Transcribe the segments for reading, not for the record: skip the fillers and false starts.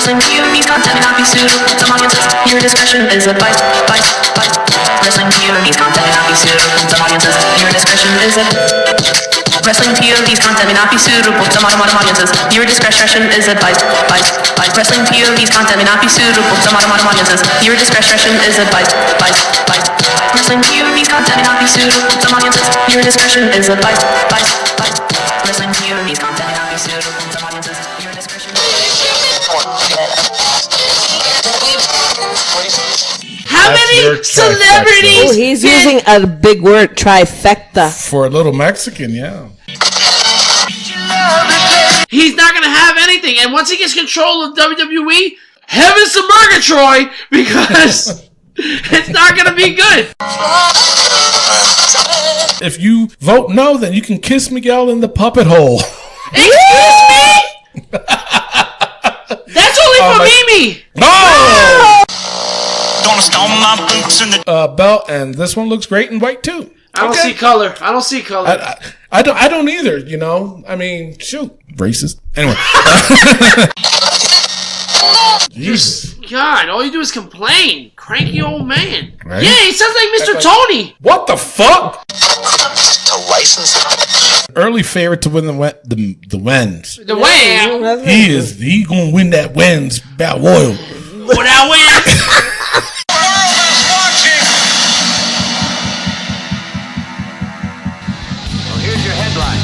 Wrestling POV's content may not be suitable to some audiences. Your discretion is advised. Wrestling POV's content may not be suitable to some audiences. Your discretion is advised. Wrestling POV's content may not be suitable to modern audiences. Your discretion is advised. Wrestling POV's content may not be suitable to modern audiences. Your discretion is advised. Wrestling POV's content may not be suitable to some audiences. Your discretion is advised. Wrestling POV's content may not be suitable to some audiences. Your discretion is How many celebrities? Oh, he's using a big word, trifecta. For a little Mexican, yeah. He's not going to have anything. And once he gets control of WWE, heavens to Murgatroyd, because it's not going to be good. If you vote no, then you can kiss Miguel in the puppet hole. Excuse me? That's only for Mimi. No! Belt, and this one looks great in white too. I don't see color. I don't see color. I don't either, you know. I mean, shoot. Racist. Anyway. Jesus. God, all you do is complain. Cranky old man. Right? Yeah, he sounds like Mr. Tony. What the fuck? To license. Early favorite to win the wins. The win. He gonna win that wins battle royal. What that win? Here's your headline.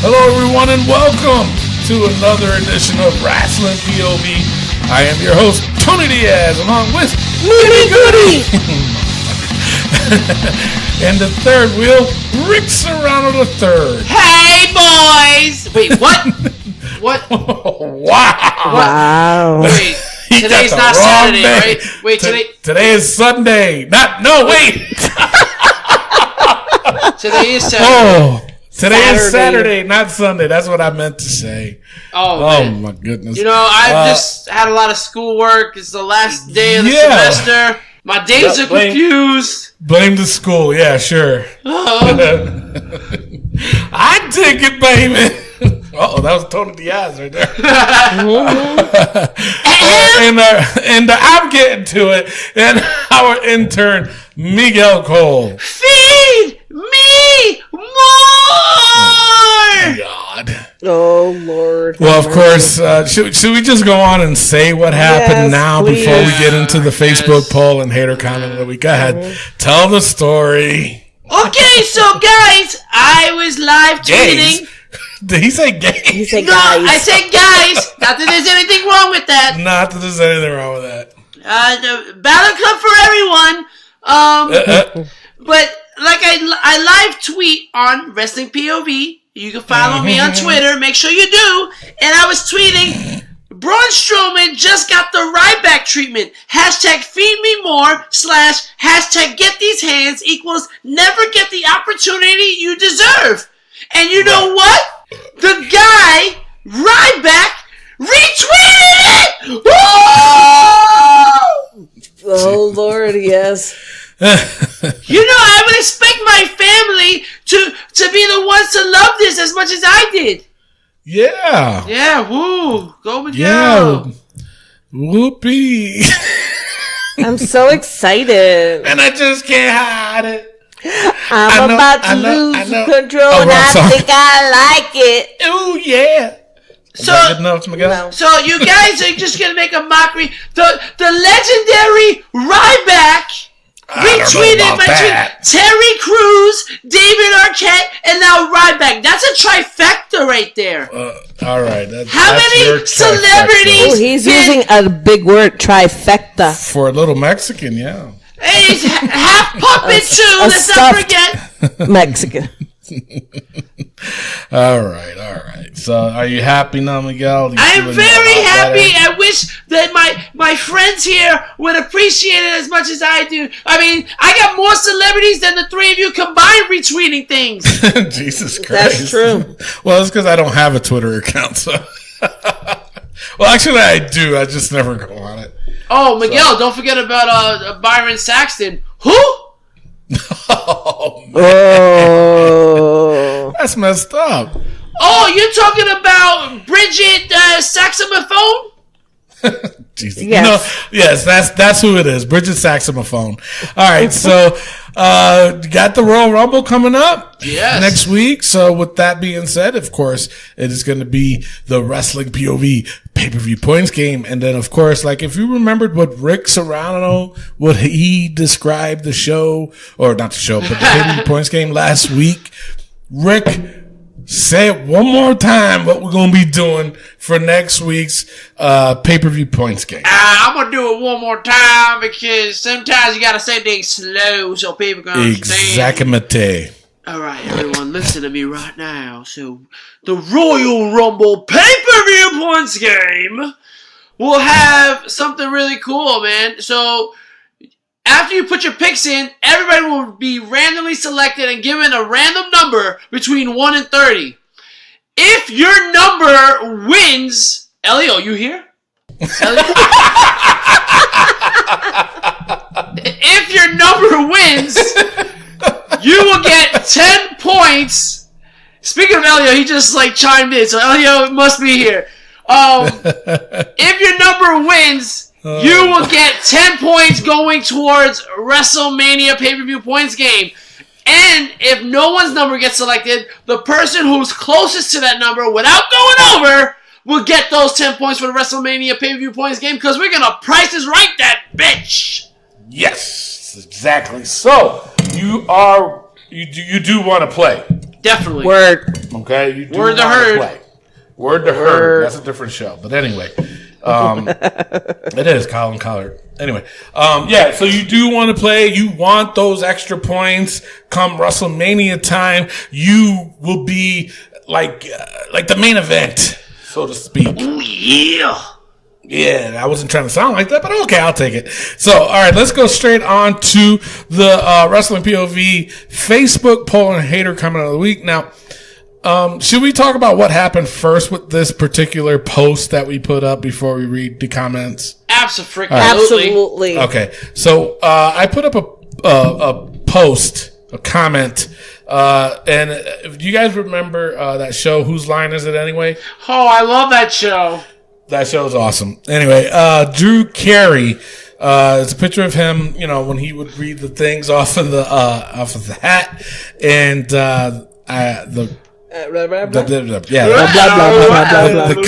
Hello, everyone, and welcome to another edition of Wrestling POV. I am your host, Tony Diaz, along with Nitty Goody. And the third wheel, Rick Serrano the third. Hey, boys. Wait, what? What? Wow. Wait, today's not Saturday, day. right? Wait, today is Sunday. Wait. Today is Saturday. Oh, today is Saturday, not Sunday. That's what I meant to say. Oh my goodness. You know, I've just had a lot of schoolwork. It's the last day of the semester. My days are confused. Blame the school. Yeah, sure. I take it, baby. That was Tony Diaz right there. and I'm getting to it. And our intern, Miguel Cole. Feed me more! Oh, God. Oh, Lord. Well, of course, should we just go on and say what happened now please. before we get into the Facebook poll and hater comment of the week? Go ahead. Tell the story. Okay, so guys, I was live tweeting. Did he say gay? He said No, guys. I said guys. Not that there's anything wrong with that. Not that there's anything wrong with that. The Battle Club for everyone. But like I live tweet on Wrestling POV. You can follow me on Twitter. Make sure you do. And I was tweeting, Braun Strowman just got the Ryback treatment. Hashtag feed me more / hashtag get these hands equals never get the opportunity you deserve. And you know what? The guy, Ryback, retweeted it! Oh, Lord, yes. You know, I would expect my family to be the ones to love this as much as I did. Yeah. Yeah, woo. Go Miguel. Yeah. Whoopee. I'm so excited. And I just can't hide it. I'm about to lose control, and I think I like it. Oh, yeah. Is that good enough, Miguel? No. So you guys are just gonna make a mockery. The legendary Ryback retweeted my tweet. Terry Crews, David Arquette, and now Ryback. That's a trifecta right there. All right. How many celebrities? Oh, he's using a big word, trifecta. For a little Mexican, yeah. And he's half puppet too. Let's not forget. Mexican. All right. So, are you happy now, Miguel? I am very happy. I wish that my friends here would appreciate it as much as I do. I mean, I got more celebrities than the three of you combined retweeting things. Jesus Christ. That's true. Well, it's because I don't have a Twitter account, so. Well, actually, I do. I just never go on it. Oh, Miguel, don't forget about Byron Saxton. Who? Oh, Oh. That's messed up. Oh, you're talking about Bridget Saxophone? Jesus. Yes. Yes, that's who it is. Bridget Saxophone. All right, so got the Royal Rumble coming up next week. So with that being said, of course, it is going to be the Wrestling POV pay-per-view points game. And then, of course, like if you remembered what Rick Serrano, what he described the show, or not the show, but the pay-per-view points game last week, Rick, say it one more time what we're going to be doing for next week's pay-per-view points game. I'm going to do it one more time because sometimes you got to say things slow so people can understand. Exactamente. All right, everyone, listen to me right now. So, the Royal Rumble pay-per-view points game will have something really cool, man. So, after you put your picks in, everybody will be randomly selected and given a random number between 1 and 30. If your number wins... Elio, you here? Elio? If your number wins, you will get 10 points. Speaking of Elio, he just chimed in, so Elio must be here. If your number wins... You will get 10 points going towards WrestleMania pay-per-view points game. And if no one's number gets selected, the person who's closest to that number without going over will get those 10 points for the WrestleMania pay-per-view points game because we're going to Price is Right that bitch. Yes, exactly. So, you do want to play. Definitely. Word. Okay? You do Word to want herd. play. Word to herd. That's a different show. But anyway... it is Colin Collard. Anyway, so you do want to play. You want those extra points. Come WrestleMania time, you will be like the main event, so to speak. Oh, yeah. Yeah, I wasn't trying to sound like that, but okay, I'll take it. So, all right, let's go straight on to the Wrestling POV Facebook poll and hater comment of the week. Now, should we talk about what happened first with this particular post that we put up before we read the comments? Absolutely. Okay, so I put up a post, a comment, and if you guys remember that show, Whose Line Is It Anyway? Oh, I love that show. That show is awesome. Anyway, Drew Carey. It's a picture of him, when he would read the things off of the hat, and the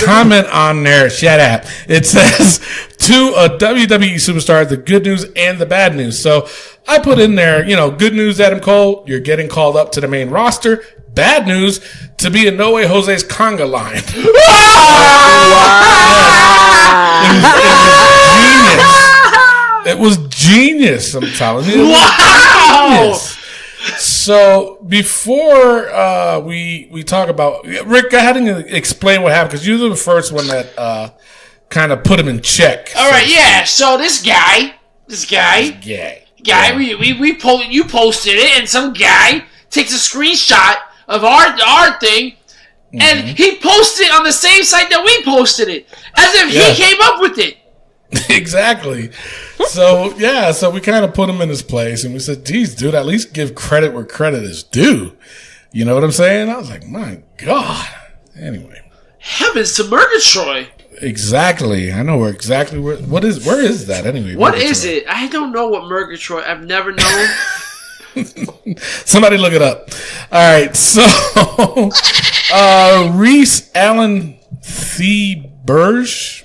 comment on there, shut up. It says, to a WWE superstar, the good news and the bad news. So I put in there, good news, Adam Cole, you're getting called up to the main roster. Bad news, to be in No Way Jose's conga line. It was genius, I'm telling you. Wow! So before we talk about Rick, go ahead and explain what happened because you're the first one that kind of put him in check. All right, yeah. So this guy, you posted it, and some guy takes a screenshot of our thing, and he posted it on the same site that we posted it, as if he came up with it. Exactly. So we kind of put him in his place and we said, geez, dude, at least give credit where credit is due. You know what I'm saying? I was like, my God. Anyway. Heavens to Murgatroyd. Exactly. I know where where is that anyway? What is it? I don't know what Murgatroyd, I've never known. Somebody look it up. All right. So, Reese Allen Thieberge.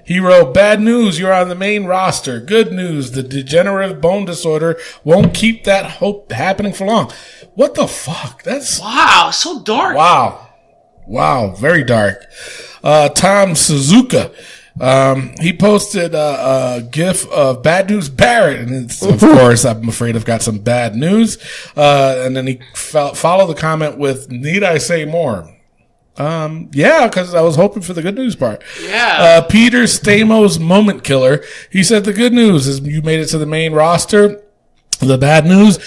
He wrote, bad news, you're on the main roster. Good news, the degenerative bone disorder won't keep that hope happening for long. What the fuck? That's... Wow, so dark. Wow, very dark. Tom Suzuka, he posted a GIF of Bad News Barrett, and it's, of course, I'm afraid I've got some bad news. And then he followed the comment with, need I say more? Yeah, because I was hoping for the good news part. Yeah. Peter Stamos Moment Killer. He said the good news is you made it to the main roster. The bad news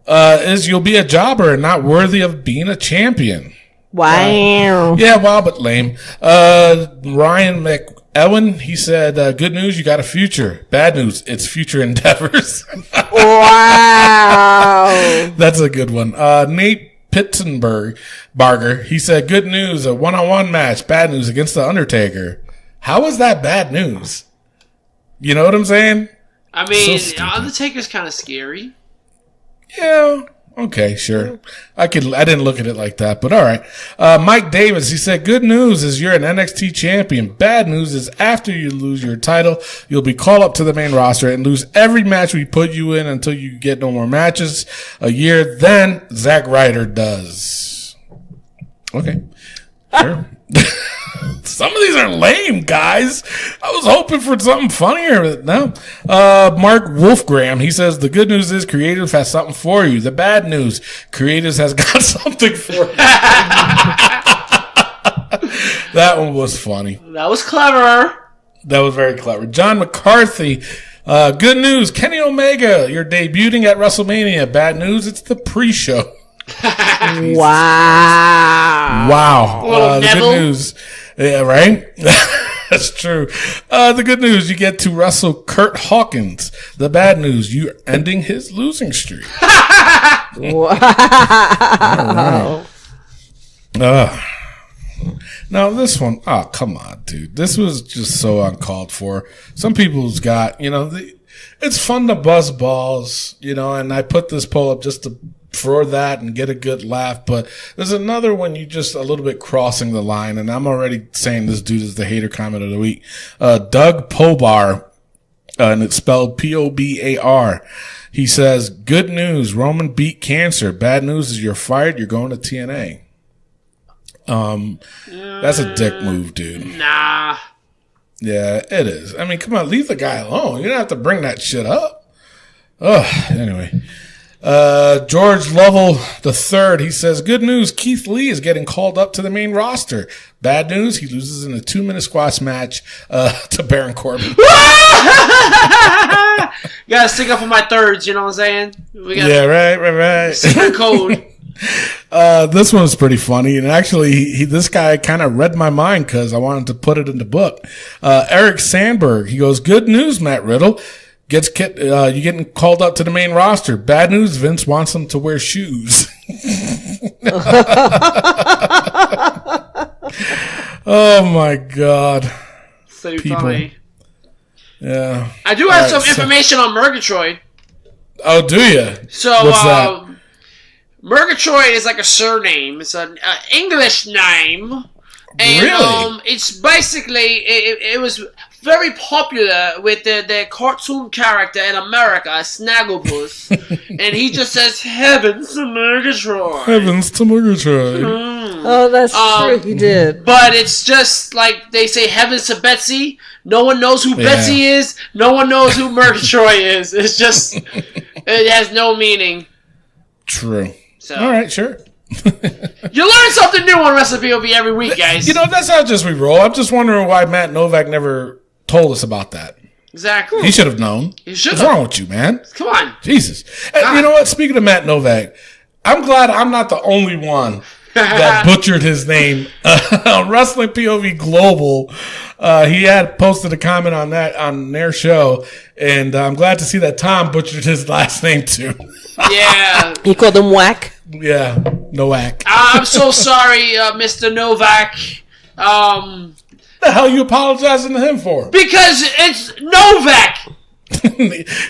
is you'll be a jobber and not worthy of being a champion. Wow. Yeah, wow, but lame. Ryan McEwen, he said, good news, you got a future. Bad news, it's future endeavors. Wow. That's a good one. Nate Pitzenberger, he said, good news, a one-on-one match. Bad news against The Undertaker. How is that bad news? You know what I'm saying? I mean, Undertaker's kind of scary. Yeah. Okay, sure. I didn't look at it like that, but all right. Mike Davis, he said, good news is you're an NXT champion. Bad news is after you lose your title, you'll be called up to the main roster and lose every match we put you in until you get no more matches a year. Then Zack Ryder does. Okay. Sure. Some of these are lame, guys. I was hoping for something funnier, but no. Mark Wolfgram, he says, the good news is Creative has something for you. The bad news, Creative has got something for you. That one was funny. That was clever. That was very clever. John McCarthy, good news, Kenny Omega, you're debuting at WrestleMania. Bad news, it's the pre-show. Wow. The good news. Yeah, right? That's true. The good news, you get to wrestle Kurt Hawkins. The bad news, you're ending his losing streak. Wow. Right. Now this one, oh, come on, dude. This was just so uncalled for. Some people's got, it's fun to buzz balls, and I put this poll up just for that and get a good laugh, but there's another one you just a little bit crossing the line, and I'm already saying this dude is the hater comment of the week. Doug Pobar, and it's spelled P-O-B-A-R. He says, good news, Roman beat cancer. Bad news is you're fired, you're going to TNA. That's a dick move, dude. Nah. Yeah, it is. I mean, come on, leave the guy alone. You don't have to bring that shit up. Ugh, anyway. George Lovell III, he says, good news, Keith Lee is getting called up to the main roster. Bad news, he loses in a 2-minute squash match to Baron Corbin. You gotta stick up for my thirds, you know what I'm saying? Yeah, right. Secret code. This one's pretty funny, and actually, this guy kind of read my mind because I wanted to put it in the book. Eric Sandberg, he goes, good news, Matt Riddle. You getting called up to the main roster. Bad news, Vince wants him to wear shoes. Oh my God. So funny. Yeah. I do have some information on Murgatroyd. Oh, do you? So, what's that? Murgatroyd is like a surname. It's an English name. And, really? It's basically, it was very popular with the cartoon character in America, Snagglepuss. And he just says, heavens to Murgatroyd. Heavens to Murgatroyd. Oh, that's true, he did. But it's just like they say, heavens to Betsy. No one knows who Betsy is. No one knows who Murgatroyd is. It's just, it has no meaning. True. So. All right, sure. You learn something new on Wrestle POV every week, guys. That's not just we roll. I'm just wondering why Matt Novak never told us about that. Exactly. He should have known. He should. What's wrong with you, man? Come on. Jesus. And you know what? Speaking of Matt Novak, I'm glad I'm not the only one that butchered his name. On Wrestling POV Global, he had posted a comment on that on their show, and I'm glad to see that Tom butchered his last name too. Yeah. You called him Whack? Yeah, Novak. I'm so sorry, Mr. Novak. What the hell are you apologizing to him for? Because it's Novak.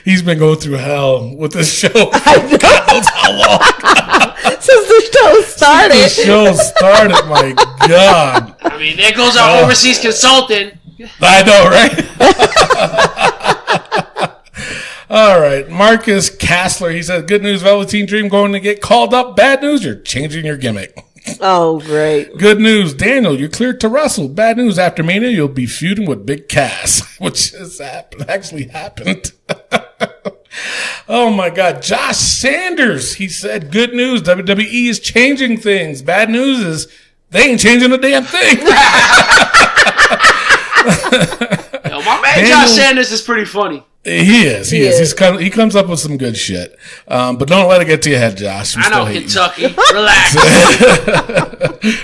He's been going through hell with this show. I God knows how long. Since the show started. My God. I mean, there goes our overseas consultant. I know, right? All right. Marcus Kassler, he said, good news, Velveteen Dream going to get called up. Bad news, you're changing your gimmick. Oh, great. Good news, Daniel, you're cleared to wrestle. Bad news, after Mania, you'll be feuding with Big Cass, which has actually happened. Oh, my God. Josh Sanders, he said, good news, WWE is changing things. Bad news is they ain't changing a damn thing. my man Josh Sanders is pretty funny. He is. He comes up with some good shit. But don't let it get to your head, Josh. I know, Kentucky. Relax.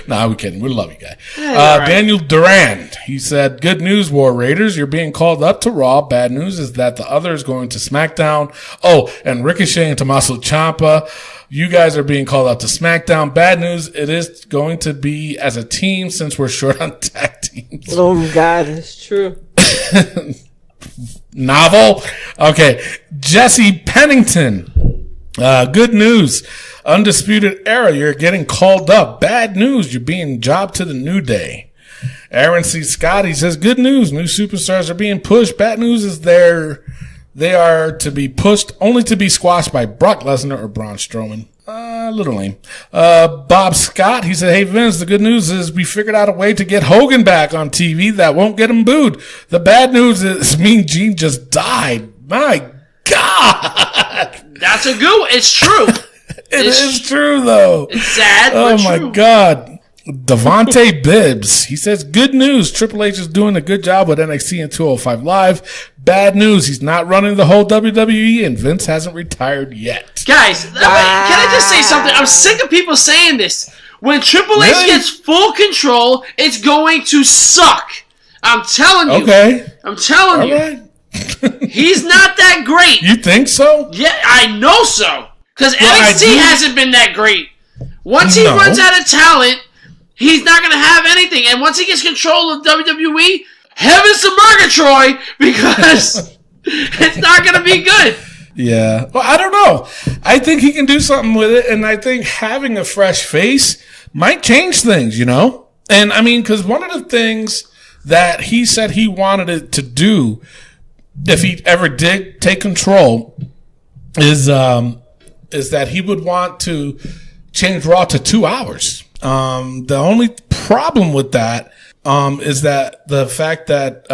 Nah, we're kidding. We love you, guy. Right. Daniel Durand. He said, good news, War Raiders. You're being called up to Raw. Bad news is that the other is going to SmackDown. Oh, and Ricochet and Tommaso Ciampa. You guys are being called up to SmackDown. Bad news, it is going to be as a team since we're short on tag teams. Oh, my God. That's true. Novel. Okay. Jesse Pennington. Good news. Undisputed Era. You're getting called up. Bad news. You're being jobbed to the New Day. Aaron C. Scott. He says, good news. New superstars are being pushed. Bad news is they are to be pushed only to be squashed by Brock Lesnar or Braun Strowman. A little lame. Bob Scott, he said, hey, Vince, the good news is we figured out a way to get Hogan back on TV that won't get him booed. The bad news is Mean Gene just died. My God. That's a good one. It's true. It is true, though. It's sad, oh, but my true. God. Devontae Bibbs. He says, good news. Triple H is doing a good job with NXT and 205 Live. Bad news. He's not running the whole WWE, and Vince hasn't retired yet. Guys, can I just say something? I'm sick of people saying this. When Triple H gets full control, it's going to suck. I'm telling you. Okay. I'm telling you. Right. He's not that great. You think so? Yeah, I know so. Because NXT hasn't been that great. Once he runs out of talent, he's not going to have anything. And once he gets control of WWE, heavens to Murgatroyd, because it's not going to be good. Yeah. Well, I don't know. I think he can do something with it, and I think having a fresh face might change things, you know? And, I mean, because one of the things that he said he wanted it to do, if he ever did take control, is that he would want to change Raw to 2 hours. The only problem with that is that the fact that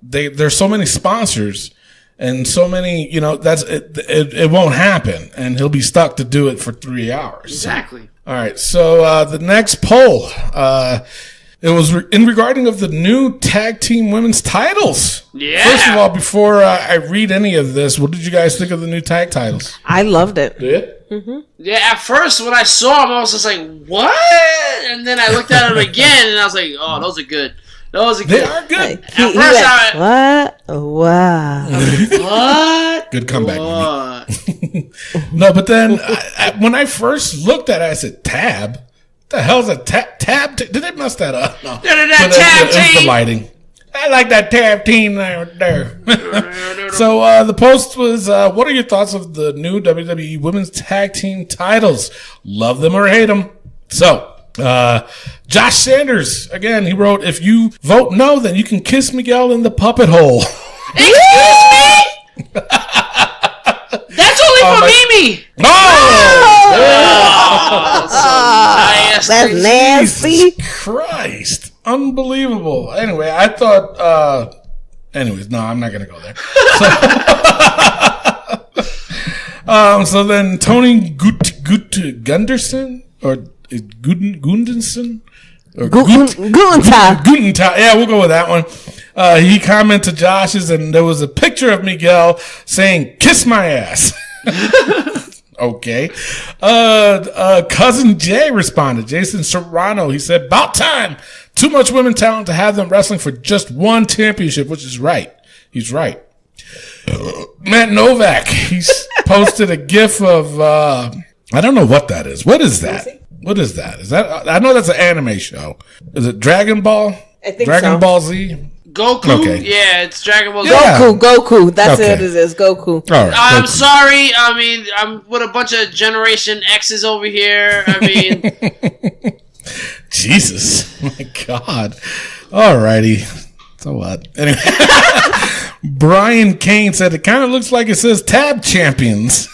there's so many sponsors and so many, you know, it won't happen, and he'll be stuck to do it for 3 hours. Exactly. All right, so the next poll, it was in regarding of the new tag team women's titles. Yeah. First of all, before I read any of this, what did you guys think of the new tag titles? I loved it. Yeah. Mm-hmm. Yeah, at first when I saw them, I was just like, what? And then I looked at them again, and I was like, oh, those are good. Those are good. They are good. At first, what? Wow. What? Good comeback. What? No, but then when I first looked at it, I said, tab? What the hell's a tab? Did they mess that up? No. Tab team. It's the lighting. I like that tab team there. So the post was, what are your thoughts of the new WWE Women's Tag Team titles? Love them or hate them? So, Josh Sanders, again, he wrote, if you vote no, then you can kiss Miguel in the puppet hole. Excuse me? That's only for Mimi. That's nasty. Jesus Christ. Unbelievable. Anyway, I thought, no, I'm not going to go there. So then Tony Gunderson or Gunderson? Gutentag. Yeah, we'll go with that one. He commented to Josh's, and there was a picture of Miguel saying, kiss my ass. Okay. Cousin Jay responded. Jason Serrano, he said, about time. Too much women talent to have them wrestling for just one championship, which is right. He's right. Matt Novak, he's posted a gif of, I don't know what that is. What is that? What is that? Is that, I know that's an anime show. Is it Dragon Ball? I think Dragon Ball Z? Goku? Okay. Yeah, it's Dragon Ball Z. Yeah. Goku. That's what it is. Goku. All right. I'm Goku. sorry. I mean, I'm with a bunch of Generation X's over here. I mean... Jesus. My God. All righty. So what? Anyway. Brian Kane said, it kind of looks like it says Tab Champions.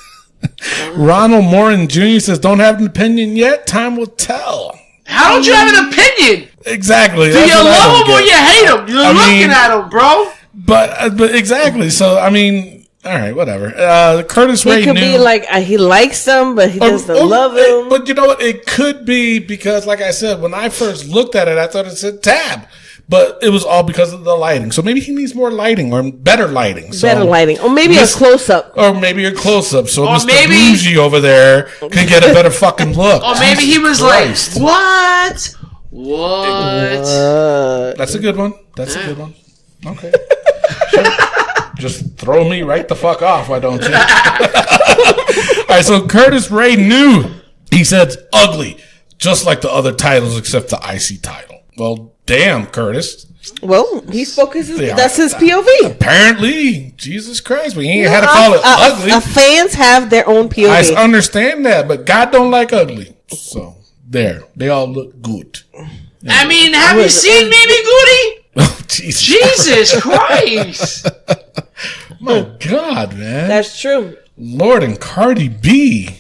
Ronald Morin Jr. says, don't have an opinion yet. Time will tell. How don't you have an opinion? Exactly. Do you love him or you hate him? You're looking at him, bro. But exactly. So, I mean, all right, whatever. Curtis Ray He could be like, he likes them, but he doesn't love him. But you know what? It could be because, like I said, when I first looked at it, I thought it said Tab. but it was all because of the lighting. So maybe he needs more lighting or better lighting. So better lighting. Or maybe a close-up. Or maybe a close-up. So or Mr. maybe, Bougie over there can get a better fucking look. Or maybe he was Christ. like, what? What? That's a good one. That's a good one. Okay. Just throw me right the fuck off, why don't you? All right, so Curtis Ray knew. He said, ugly, just like the other titles except the IC title. Well, damn, Curtis. Well, he's focused. That's his POV. Apparently, Jesus Christ, we ain't had to call it ugly. Fans have their own POV. I understand that, but God don't like ugly. So, there. They all look good. I mean, have you seen Mimi Goody? Oh, Jesus Christ. My God, man. That's true. Lord and Cardi B.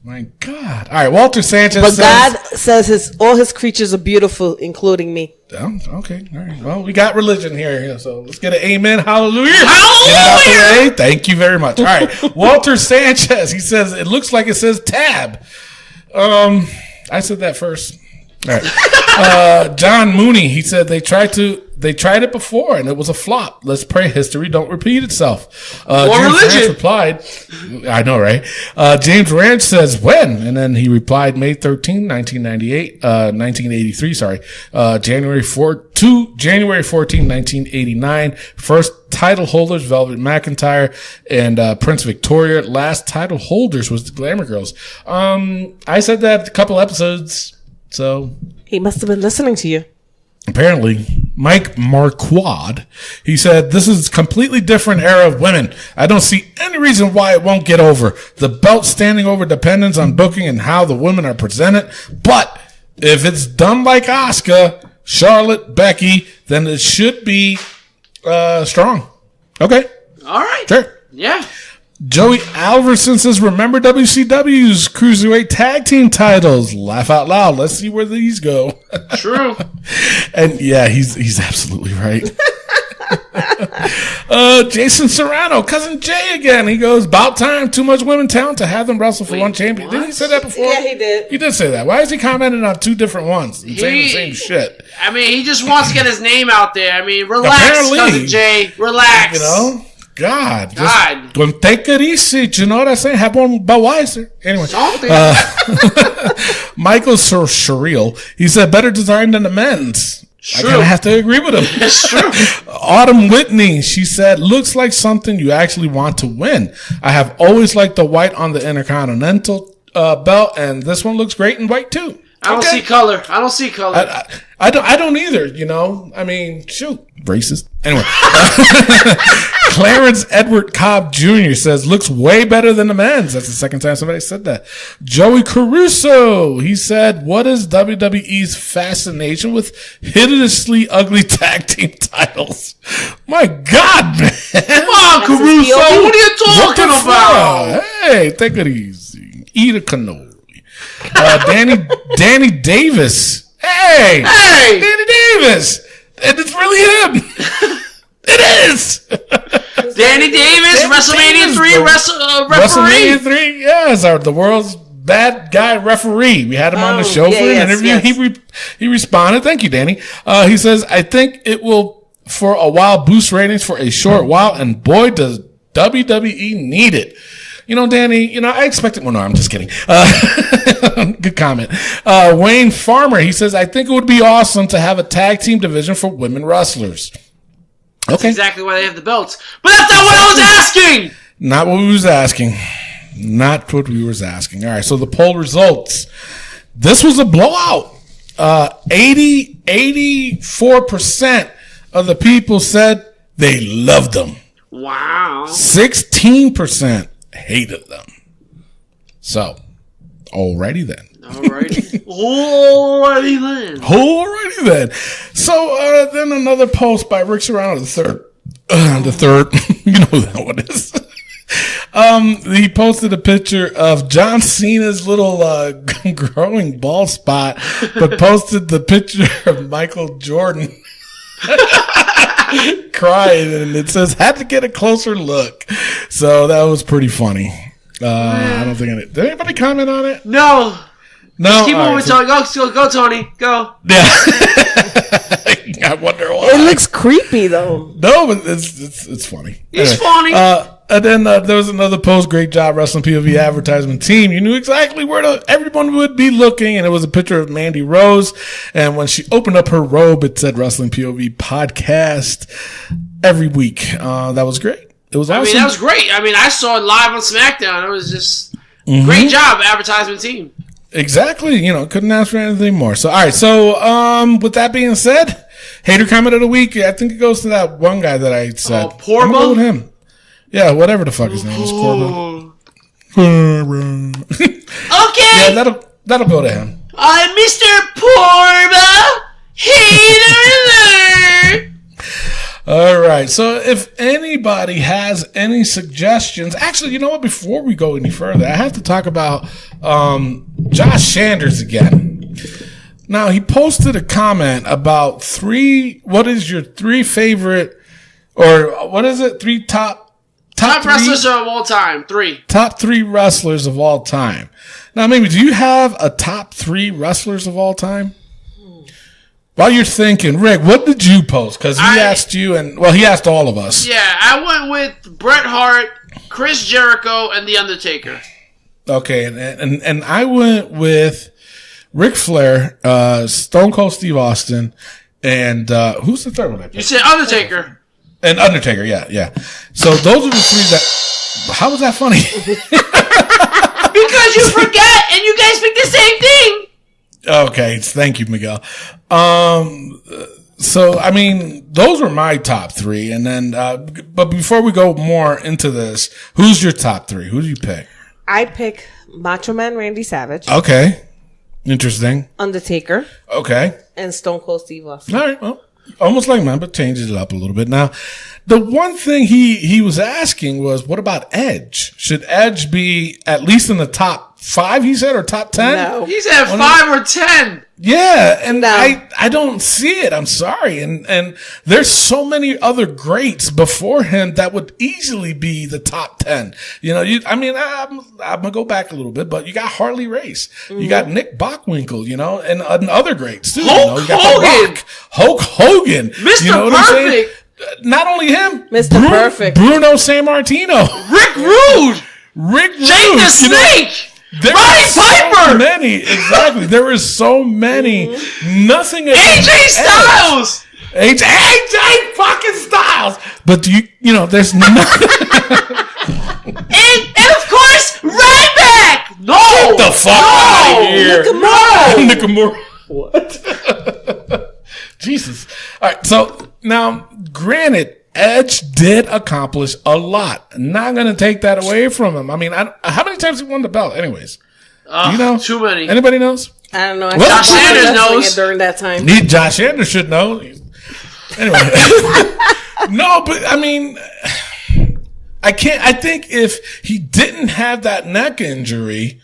My God. All right, Walter Sanchez but says... God says all his creatures are beautiful, including me. Okay. All right. Well, we got religion here, so let's get an amen. Hallelujah. Hallelujah. Get it out the way. Thank you very much. All right. Walter Sanchez, he says, it looks like it says tab. I said that first. All right. John Mooney, he said they tried it before and it was a flop. Let's pray history don't repeat itself. James Ranch replied, I know, right? James Ranch says when? And then he replied May 13, 1983, sorry. January 14, 1989. First title holders, Velvet McIntyre and Prince Victoria. Last title holders was the Glamour Girls. I said that a couple episodes. So he must have been listening to you. Apparently, Mike Marquard, he said, this is a completely different era of women. I don't see any reason why it won't get over. The belt standing over depends on booking and how the women are presented. But if it's done like Asuka, Charlotte, Becky, then it should be strong. Okay. All right. Sure. Yeah. Joey Alverson says, remember WCW's Cruiserweight Tag Team titles? Laugh out loud. Let's see where these go. True. And yeah, he's absolutely right. Jason Serrano, Cousin Jay again. He goes, about time. Too much women talent to have them wrestle for one champion. Didn't he say that before? Yeah, he did. He did say that. Why is he commenting on two different ones and saying the same shit? I mean, he just wants to get his name out there. I mean, relax, Apparently, Cousin Jay. Relax. You know? God. God. Take it easy. You know what I'm saying? Have one Budweiser. Anyway. Michael Shariel, he said, better design than the men's. I kind of have to agree with him. It's true. Autumn Whitney, she said, looks like something you actually want to win. I have always liked the white on the Intercontinental belt, and this one looks great in white too. I don't see color. I don't either, you know. I mean, shoot. Racist. Anyway. Clarence Edward Cobb Jr. says, looks way better than the men's. That's the second time somebody said that. Joey Caruso, he said, what is WWE's fascination with hideously ugly tag team titles? My God, man. Come on, Caruso. What are you talking about? Hey, take it easy. Eat a cannoli. Danny Davis. Hey! Danny Davis! And it's really him! It is! Danny Davis, WrestleMania 3 referee. WrestleMania 3, yes, the world's bad guy referee. We had him on the show for an interview. Yes. He responded. Thank you, Danny. He says, I think it will, for a while, boost ratings for a short while, and boy, does WWE need it. You know, Danny, I expected... Well, no, I'm just kidding. Good comment. Wayne Farmer, he says, I think it would be awesome to have a tag team division for women wrestlers. That's exactly why they have the belts. But that's not what I was asking! Not what we was asking. Not what we was asking. All right, so the poll results. This was a blowout. 84% of the people said they loved them. Wow. 16% hated them. So, alrighty then. Alrighty then. So, then another post by Rick Serrano the third. You know who that one is. He posted a picture of John Cena's little growing bald spot, but posted the picture of Michael Jordan crying, and it says, had to get a closer look. So that was pretty funny. I don't think did anybody comment on it? No. Just keep moving, Tony. Go, Tony. Go. Yeah. I wonder why. It looks creepy though. No, but it's funny. He's funny. And then there was another post. Great job, Wrestling POV advertisement team. You knew exactly where everyone would be looking, and it was a picture of Mandy Rose. And when she opened up her robe, it said Wrestling POV podcast every week. That was great. It was awesome. I mean, that was great. I mean, I saw it live on SmackDown. It was just great job, advertisement team. Exactly. Couldn't ask for anything more. So, all right. So, with that being said, hater comment of the week. I think it goes to that one guy that I said. Oh, Porba? I'm gonna go with him. Yeah, whatever the fuck his name is, Corba. Okay. Yeah, that'll go to him. I'm Mr. Porba. Hater alert. All right. So if anybody has any suggestions, actually, you know what? Before we go any further, I have to talk about Josh Sanders again. Now, he posted a comment about what is your three favorite, or what is it? Top wrestlers of all time. 3. Top 3 wrestlers of all time. Now, maybe, do you have a top 3 wrestlers of all time? While you're thinking, Rick, what did you post? Because he asked you, he asked all of us. Yeah, I went with Bret Hart, Chris Jericho, and The Undertaker. Okay, and I went with Ric Flair, Stone Cold Steve Austin, and who's the third one I picked? You said Undertaker. And Undertaker, yeah. So those are the 3 that... How was that funny? Because you forgot, and you guys picked the same thing. Okay, thank you, Miguel. So, I mean, those were my top 3. And then, but before we go more into this, who's your top 3? Who do you pick? I pick Macho Man Randy Savage. Okay. Interesting. Undertaker. Okay. And Stone Cold Steve Austin. All right, well. Almost like mine, but changes it up a little bit. Now, the one thing he was asking was, what about Edge? Should Edge be at least in the top 5, he said, or top 10? No. He said 5 or 10. Yeah, and No. I don't see it. I'm sorry. And there's so many other greats before him that would easily be the top 10. I'm gonna go back a little bit, but you got Harley Race. You got Nick Bockwinkel, and other greats too. Hulk you got Hogan. The Rock, Hulk Hogan. Mr. You know what I'm saying? Perfect. Not only him, Mr. Perfect. Bruno Sammartino. Rick Rude. Jake Jake the Snake. Roddy Piper. So many. Exactly. There were so many. Nothing against AJ Styles. AJ fucking Styles. But there's nothing. and of course, Ryback. No. Get the fuck out of here. Nakamura. What? Jesus. All right. So now, granted, Edge did accomplish a lot. Not going to take that away from him. I mean, how many times he won the belt? Anyways, you know, too many. Anybody knows? I don't know. Josh Sanders knows during that time. Josh Sanders should know. Anyway, no, but I mean, I think if he didn't have that neck injury,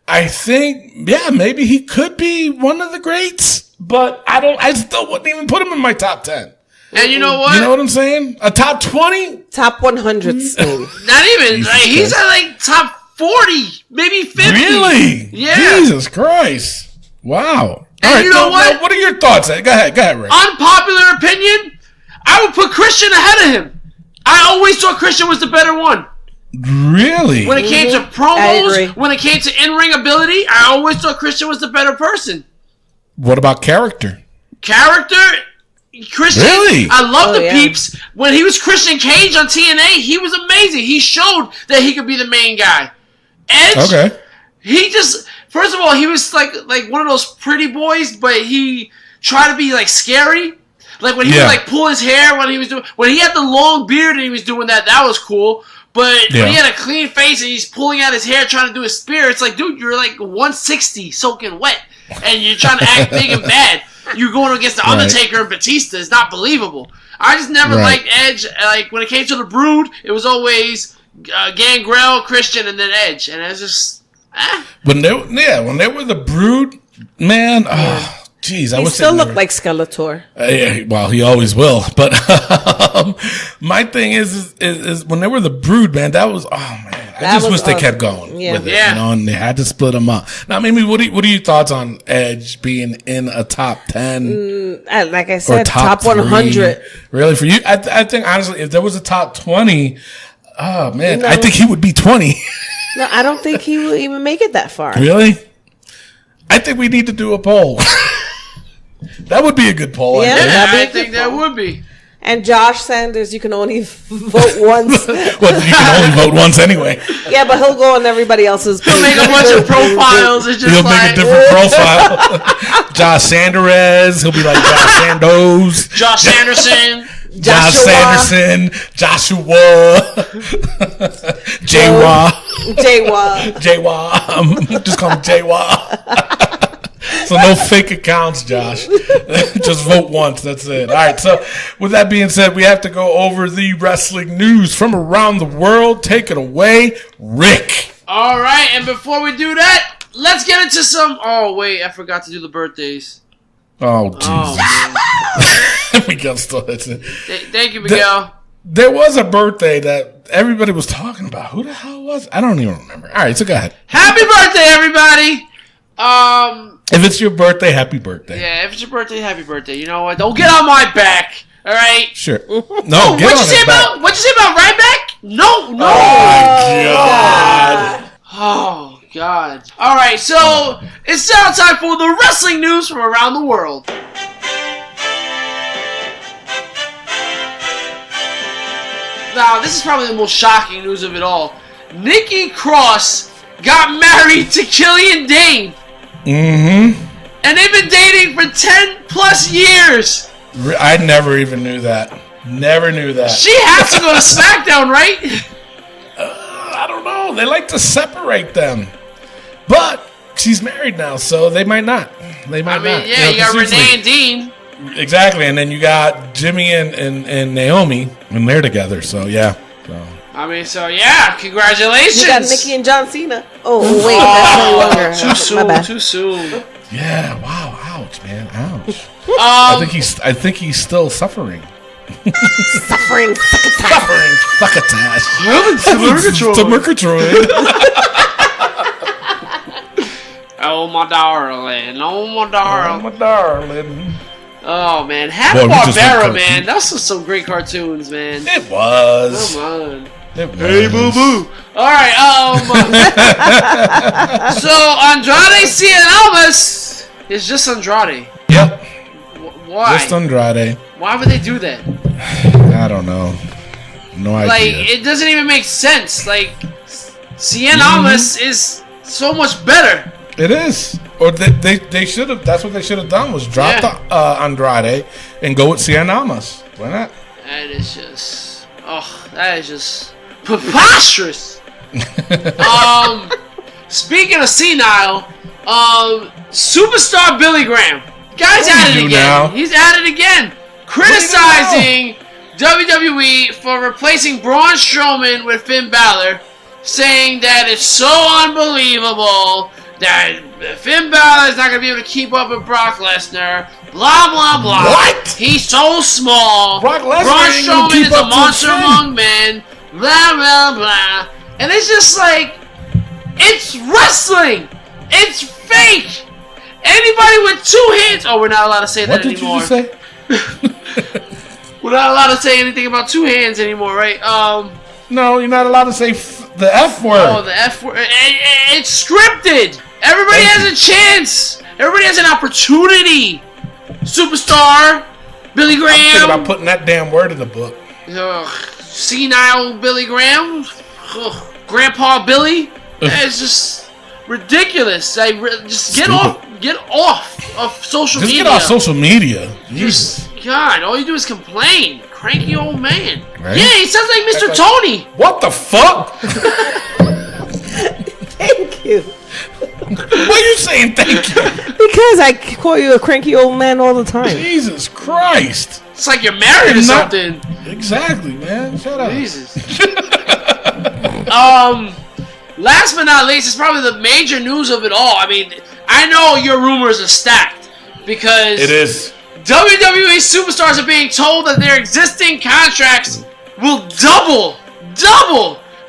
I think maybe he could be one of the greats. But I still wouldn't even put him in my top 10. And you know what? You know what I'm saying? A top 20? Top 100 still. Not even. He's at top 40, maybe 50. Really? Yeah. Jesus Christ. Wow. And you know what? Now, what are your thoughts? Go ahead, Ray. Unpopular opinion, I would put Christian ahead of him. I always thought Christian was the better one. Really? When it came to promos, when it came to in-ring ability, I always thought Christian was the better person. What about character? Christian, really? I love the peeps. When he was Christian Cage on TNA, he was amazing. He showed that he could be the main guy. Edge, okay. He just, first of all, he was like one of those pretty boys, but he tried to be scary. Like when he would pull his hair when he had the long beard and he was doing that was cool. But when he had a clean face and he's pulling out his hair trying to do his spear, it's like, dude, you're 160 soaking wet. And you're trying to act big and bad. You're going against the Undertaker and Batista. It's not believable. I just never liked Edge. When it came to the Brood, it was always Gangrel, Christian, and then Edge. And it was just, When they were the Brood, man, Jeez, I He wish still looked like Skeletor. Yeah, well, he always will. But my thing is when they were the Brood, man, that was man. I just wish they kept going with it, and they had to split them up. Now, Mimi, what are your thoughts on Edge being in a top 10? Like I said, top 100. Really, for you? I think honestly, if there was a top 20, oh man, I think he would be 20. No, I don't think he will even make it that far. Really? I think we need to do a poll. That would be a good poll. Yeah, I think that would be. And Josh Sanders, you can only vote once. Well, you can only vote once anyway. Yeah, but he'll go on everybody else's page. He'll make a bunch of profiles. It's just He'll make a different profile. Josh Sanders. He'll be like Josh Sandos. Josh Sanderson. Josh Sanderson. Joshua. Jaywa. Just call him Jaywa. So no fake accounts, Josh. Just vote once. That's it. All right. So with that being said, we have to go over the wrestling news from around the world. Take it away, Rick. All right. And before we do that, let's get into some. Oh wait, I forgot to do the birthdays. Oh jeez. Miguel still hits it. Thank you, Miguel. There was a birthday that everybody was talking about. Who the hell was? I don't even remember. All right. So go ahead. Happy birthday, everybody. If it's your birthday, happy birthday. Yeah, if it's your birthday, happy birthday. You know what? Don't get on my back. All right. Sure. No. What'd you say about Ryback? No. Oh my God. Oh God. All right. So it's now time for the wrestling news from around the world. Now, this is probably the most shocking news of it all. Nikki Cross got married to Killian Dane. Mm-hmm. And they've been dating for 10 plus years. I never even knew that. Never knew that. She has to go to SmackDown, right? I don't know. They like to separate them. But she's married now, so they might not. They might not. Yeah, you got Renee and Dean. Exactly, and then you got Jimmy and Naomi, and they're together, so yeah. So. Congratulations. You got Nikki and John Cena. Oh, wait, that's no longer. Too soon, My bad. too soon. Yeah, wow, ouch, man, ouch. I think he's still suffering. Suffering Succotash. Murgatroyd. To Murgatroyd. Oh, my darling. Oh, my darling. Oh, my darling. Oh, man. Hanna-Barbera, man. That's some great cartoons, man. It was. Come on. Hey, boo-boo. All right, so Andrade Cien Almas is just Andrade. Yep. Why? Just Andrade. Why would they do that? I don't know. No idea. Like, it doesn't even make sense. Like, Cien Almas is so much better. It is. Or they should have. That's what they should have done, was drop the Andrade and go with Cien Almas. Why not? That is just preposterous. Speaking of senile, superstar Billy Graham. Guy's at it again. Now? He's at it again. Criticizing WWE for replacing Braun Strowman with Finn Balor, saying that it's so unbelievable that Finn Balor is not going to be able to keep up with Brock Lesnar. Blah, blah, blah. What? He's so small. Braun Strowman is a monster among men. Blah, blah, blah. And it's just like, it's wrestling. It's fake. Anybody with two hands. Oh, we're not allowed to say that anymore. What did you just say? We're not allowed to say anything about two hands anymore, right? No, you're not allowed to say the F word. Oh, the F word. It's scripted. Everybody has a chance. Everybody has an opportunity. Superstar Billy Graham. I'm thinking about putting that damn word in the book. Senile Billy Graham. Grandpa Billy. It's just ridiculous. Just get off of social media. Just get off social media. Jesus. God, all you do is complain. Cranky old man. Right? Yeah, he sounds like Mr. Tony. What the fuck? Thank you. Why are you saying thank you? Because I call you a cranky old man all the time. Jesus Christ. It's like you're married or something. Exactly, man. Shut up. Jesus. Last but not least, it's probably the major news of it all. I mean, I know your rumors are stacked, because it is. WWE superstars are being told that their existing contracts will double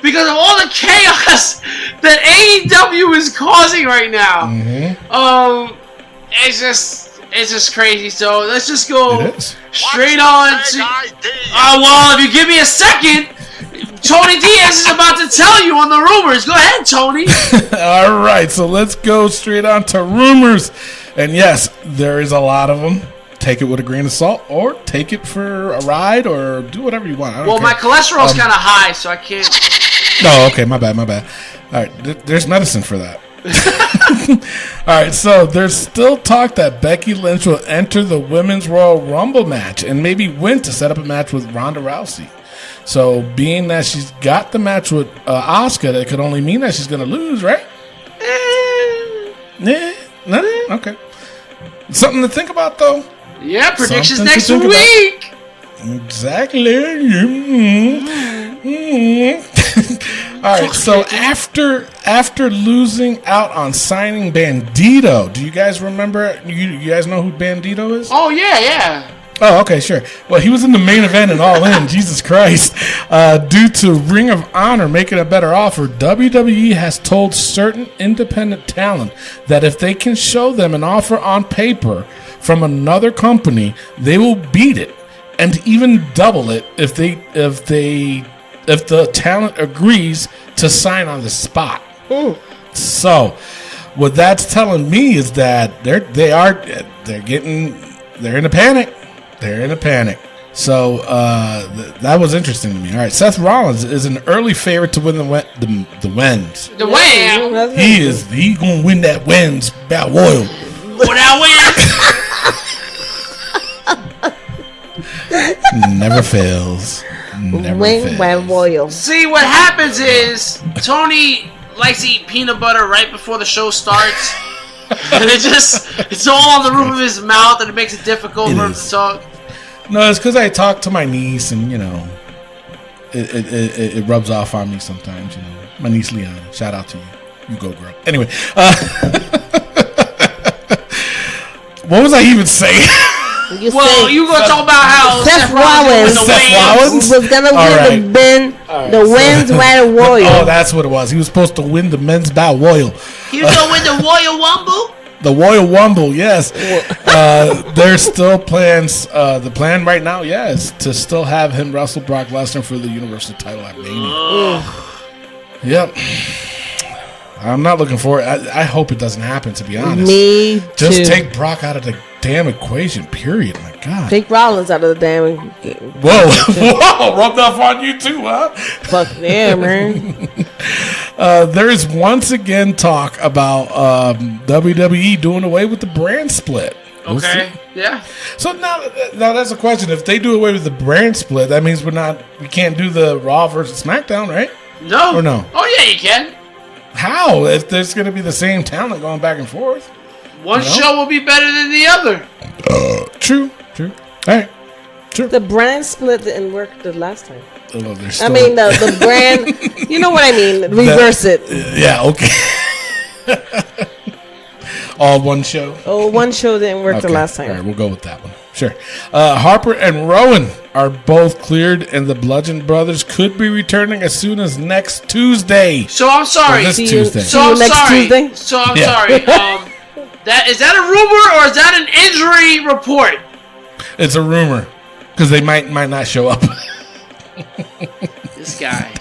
because of all the chaos that AEW is causing right now. It's just crazy. So let's just go straight on to. Well, if you give me a second, Tony Diaz is about to tell you on the rumors. Go ahead, Tony. All right, so let's go straight on to rumors. And yes, there is a lot of them. Take it with a grain of salt, or take it for a ride, or do whatever you want. Well, my cholesterol's kind of high, so I can't. Oh, okay, my bad. All right, there's medicine for that. All right, so there's still talk that Becky Lynch will enter the Women's Royal Rumble match and maybe win to set up a match with Ronda Rousey. So, being that she's got the match with Asuka, that could only mean that she's going to lose, right? No? Okay. Something to think about, though. Yeah, predictions next week. Exactly. All right, so after losing out on signing Bandito, do you guys remember? You guys know who Bandito is? Oh, yeah. Oh, okay, sure. Well, he was in the main event and All In. Jesus Christ. Due to Ring of Honor making a better offer, WWE has told certain independent talent that if they can show them an offer on paper from another company, they will beat it and even double it if the talent agrees to sign on the spot. So, what that's telling me is that they're in a panic. They're in a panic. So that was interesting to me. All right, Seth Rollins is an early favorite to win the wins. The win. He gonna win that wins battle royal. That Never fails. Win royal. See, what happens is Tony likes to eat peanut butter right before the show starts. And it's all on the roof of his mouth, and it makes it difficult for him to talk. No, it's because I talk to my niece, and it rubs off on me sometimes. My niece Leanna. Shout out to you. You go, girl. Anyway, what was I even saying? You gonna talk about how Seth Rollins was gonna win the men's battle royal. Oh, that's what it was. He was supposed to win the men's battle royal. He was gonna win the Royal Rumble. The Royal Rumble, yes. There's still plans. The plan right now, is to still have him wrestle Brock Lesnar for the Universal title at Mania. Yep. I'm not looking for it. I hope it doesn't happen, to be honest. Me too. Just take Brock out of the damn equation, period. My God. Take Rollins out of the damn Whoa. Rubbed off on you too, huh? Fuck yeah, man. There is once again talk about WWE doing away with the brand split. Okay. Yeah. So now that's a question. If they do away with the brand split, that means we can't do the Raw versus SmackDown, right? No. Or no? Oh yeah, you can. How? If there's going to be the same talent going back and forth. One show will be better than the other. True. All right. True. The brand split didn't work the last time. Oh, I mean, the brand, you know what I mean? Reverse it. Yeah, okay. All one show? Oh, one show didn't work the last time. All right, we'll go with that one. Sure. Harper and Rowan are both cleared, and the Bludgeon Brothers could be returning as soon as next Tuesday. So I'm sorry. This Tuesday. So I'm sorry. Is that a rumor or is that an injury report? It's a rumor because they might not show up. This guy.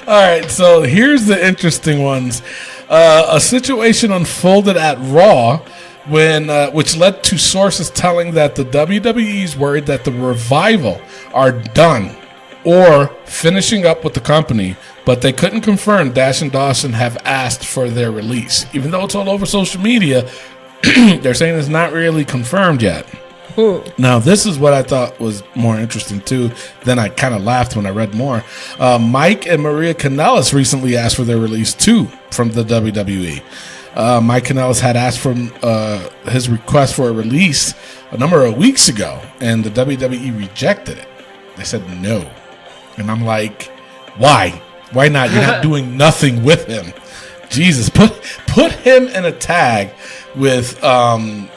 All right, so here's the interesting ones. A situation unfolded at Raw which led to sources telling that the WWE is worried that the Revival are done or finishing up with the company, but they couldn't confirm Dash and Dawson have asked for their release. Even though it's all over social media, they're saying it's not really confirmed yet. Now, this is what I thought was more interesting, too. Then I kind of laughed when I read more. Mike and Maria Kanellis recently asked for their release, too, from the WWE. Mike Kanellis had asked for his request for a release a number of weeks ago, and the WWE rejected it. They said no. And I'm like, why? Why not? You're not doing nothing with him. Jesus, put him in a tag with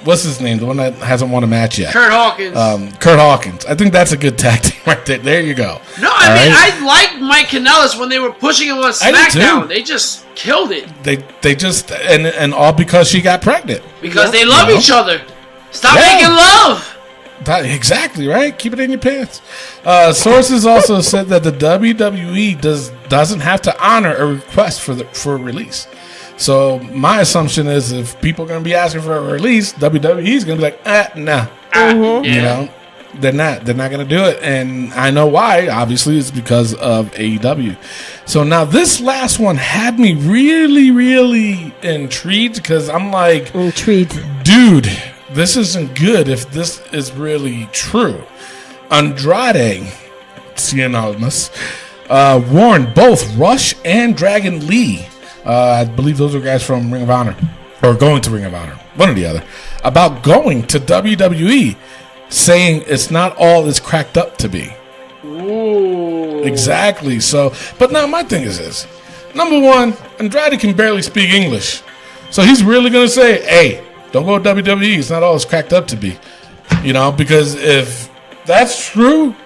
what's his name? The one that hasn't won a match yet. Kurt Hawkins. Kurt Hawkins. I think that's a good tag team right there. There you go. No, I like Mike Kanellis when they were pushing him on SmackDown. They just killed it. They just and all because she got pregnant. Because they love each other. Stop making love. Exactly right. Keep it in your pants. Sources also said that the WWE doesn't have to honor a request for a release. So my assumption is if people are going to be asking for a release, WWE is going to be like, nah. You know, they're not going to do it, and I know why. Obviously, it's because of AEW. So now this last one had me really, really intrigued because I'm like, dude. This isn't good if this is really true. Andrade, Cien Almas, warned both Rush and Dragon Lee, I believe those are guys from Ring of Honor, or going to Ring of Honor, one or the other, about going to WWE, saying it's not all it's cracked up to be. Ooh. Exactly. So, but now my thing is this. Number one, Andrade can barely speak English. So he's really going to say, hey, don't go to WWE. It's not all it's cracked up to be. You know, because if that's true,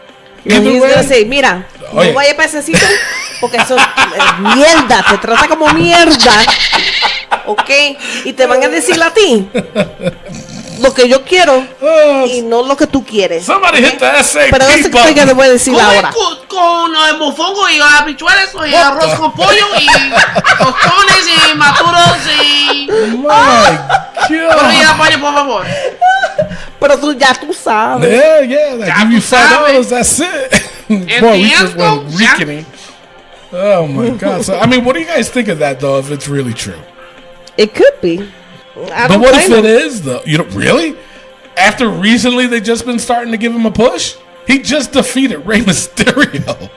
he's going to say, mira, no vaya para ese sitio, porque eso es mierda, te trata como mierda, ¿ok? Y te van a decir a ti lo que yo quiero y no lo que tú quieres. Somebody hit the SAP Pero eso es que le voy a decir ahora. Con mofongo y habichuelas y arroz con pollo y tostones y maturos y... Pero ya, vaya, por favor. Pero tú sabes. Yeah, like give you $5, that's it. Boy, we just went reeking. Oh my God. So, I mean, what do you guys think of that, though, if it's really true? It could be. But what if it is, though? You don't really? After recently they just been starting to give him a push? He just defeated Rey Mysterio.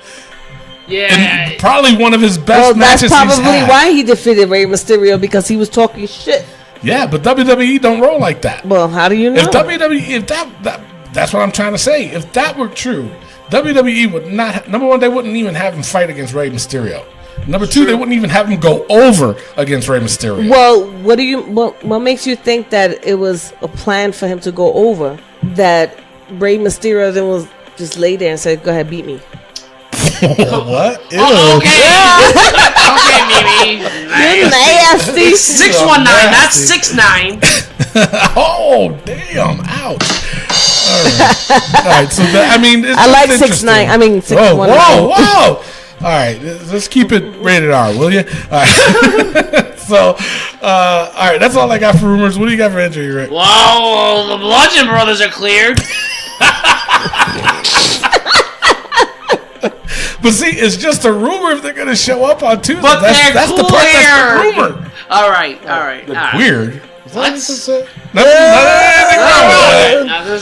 Yeah. And probably one of his best matches. That's probably why he defeated Rey Mysterio, because he was talking shit. Yeah, but WWE don't roll like that. Well, how do you know? If WWE, that's what I'm trying to say. If that were true, WWE would not. Number one, they wouldn't even have him fight against Rey Mysterio. Number two, they wouldn't even have him go over against Rey Mysterio. Well, what makes you think that it was a plan for him to go over? That Rey Mysterio then was just lay there and said, "Go ahead, beat me." What? Oh, okay. Okay, Mimi. You're nasty. 619, not 69. Oh, damn! Ouch! All right. So I mean, it's I like 6'9". I mean 6'1". Whoa! All right, let's keep it rated R, will you? All right. So, all right, that's all I got for rumors. What do you got for injury, Rick? Wow, the Bludgeon Brothers are cleared. But see, it's just a rumor if they're going to show up on Tuesday. But that's the part that's the rumor. All right. Weird. There's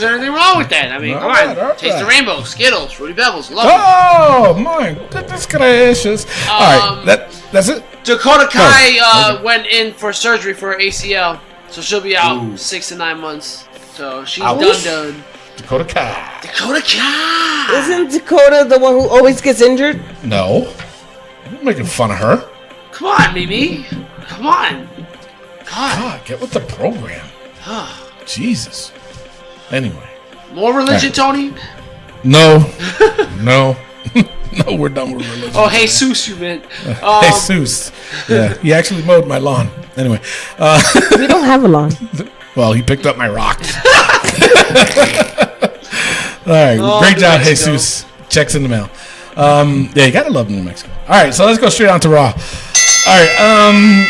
anything wrong with that. I mean, come on. Taste the rainbow, Skittles, Fruity Pebbles, love them. Oh, my goodness gracious. All right, that's it. Dakota Kai went in for surgery for her ACL, so she'll be out 6 to 9 months. So she's done. Dakota Kai. Isn't Dakota the one who always gets injured? No. I'm making fun of her. Come on, Mimi. Come on. God, get with the program. Jesus. Anyway. More religion, Tony? No. No, we're done with religion. Oh, Jesus, you meant. Jesus. Yeah, he actually mowed my lawn. Anyway. We don't have a lawn. Well, he picked up my rocks. All right, great job, Mexico. Jesus. Checks in the mail. Yeah, you gotta love New Mexico. All right, so let's go straight on to Raw. All right,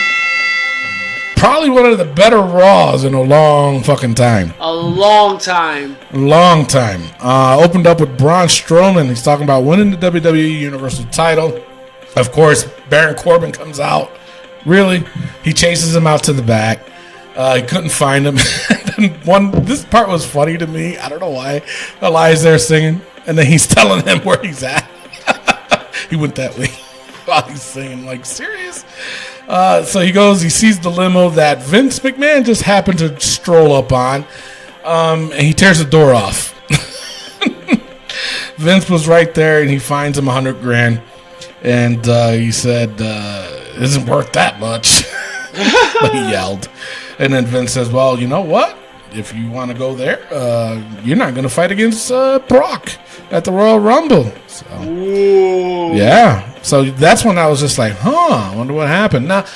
probably one of the better Raws in a long fucking time. A long time. Opened up with Braun Strowman. He's talking about winning the WWE Universal title. Of course, Baron Corbin comes out. Really? He chases him out to the back. He couldn't find him. This part was funny to me. I don't know why. Elias there singing, and then he's telling him where he's at. He went that way while he's singing. Like, serious? So he goes, he sees the limo that Vince McMahon just happened to stroll up on, and he tears the door off. Vince was right there, and he finds him $100,000, and he said, isn't worth that much. He yelled. And then Vince says, well, you know what? If you want to go there, you're not going to fight against Brock at the Royal Rumble. So, yeah. So that's when I was just like, I wonder what happened. Now,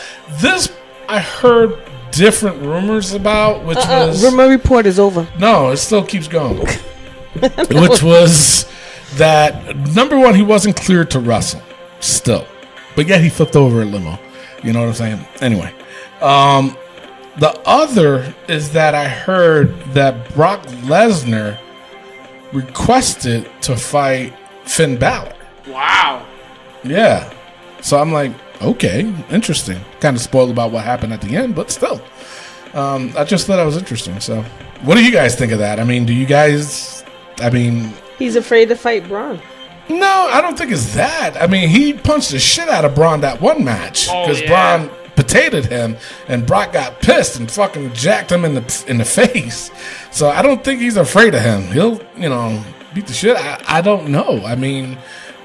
this I heard different rumors about, which was... Rumor report is over. No, it still keeps going. Which was that, number one, he wasn't cleared to wrestle still. But yet he flipped over a limo. You know what I'm saying? Anyway. The other is that I heard that Brock Lesnar requested to fight Finn Balor. Wow. Yeah. So I'm like, okay, interesting. Kind of spoiled about what happened at the end, but still. I just thought that was interesting. So what do you guys think of that? I mean, he's afraid to fight Braun. No, I don't think it's that. I mean, he punched the shit out of Braun that one match. Because Braun potatoed him, and Brock got pissed and fucking jacked him in the face. So I don't think he's afraid of him. He'll, beat the shit. I don't know. I mean,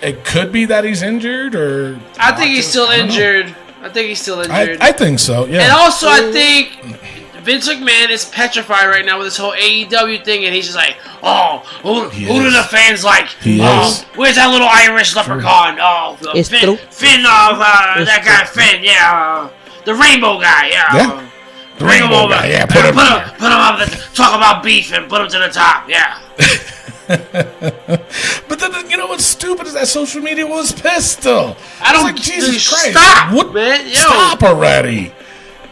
it could be that he's injured, or I think he's still injured. I think so. Yeah. And also, I think Vince McMahon is petrified right now with this whole AEW thing, and he's just like, who do the fans like? Where's that little Irish leprechaun? It's Finn, that guy Finn, the rainbow guy, The rainbow guy, yeah. Put him up. Talk about beef and put him to the top, yeah. But then, you know what's stupid is that social media was pissed still. I don't like, Jesus Christ. Stop, man. Stop already.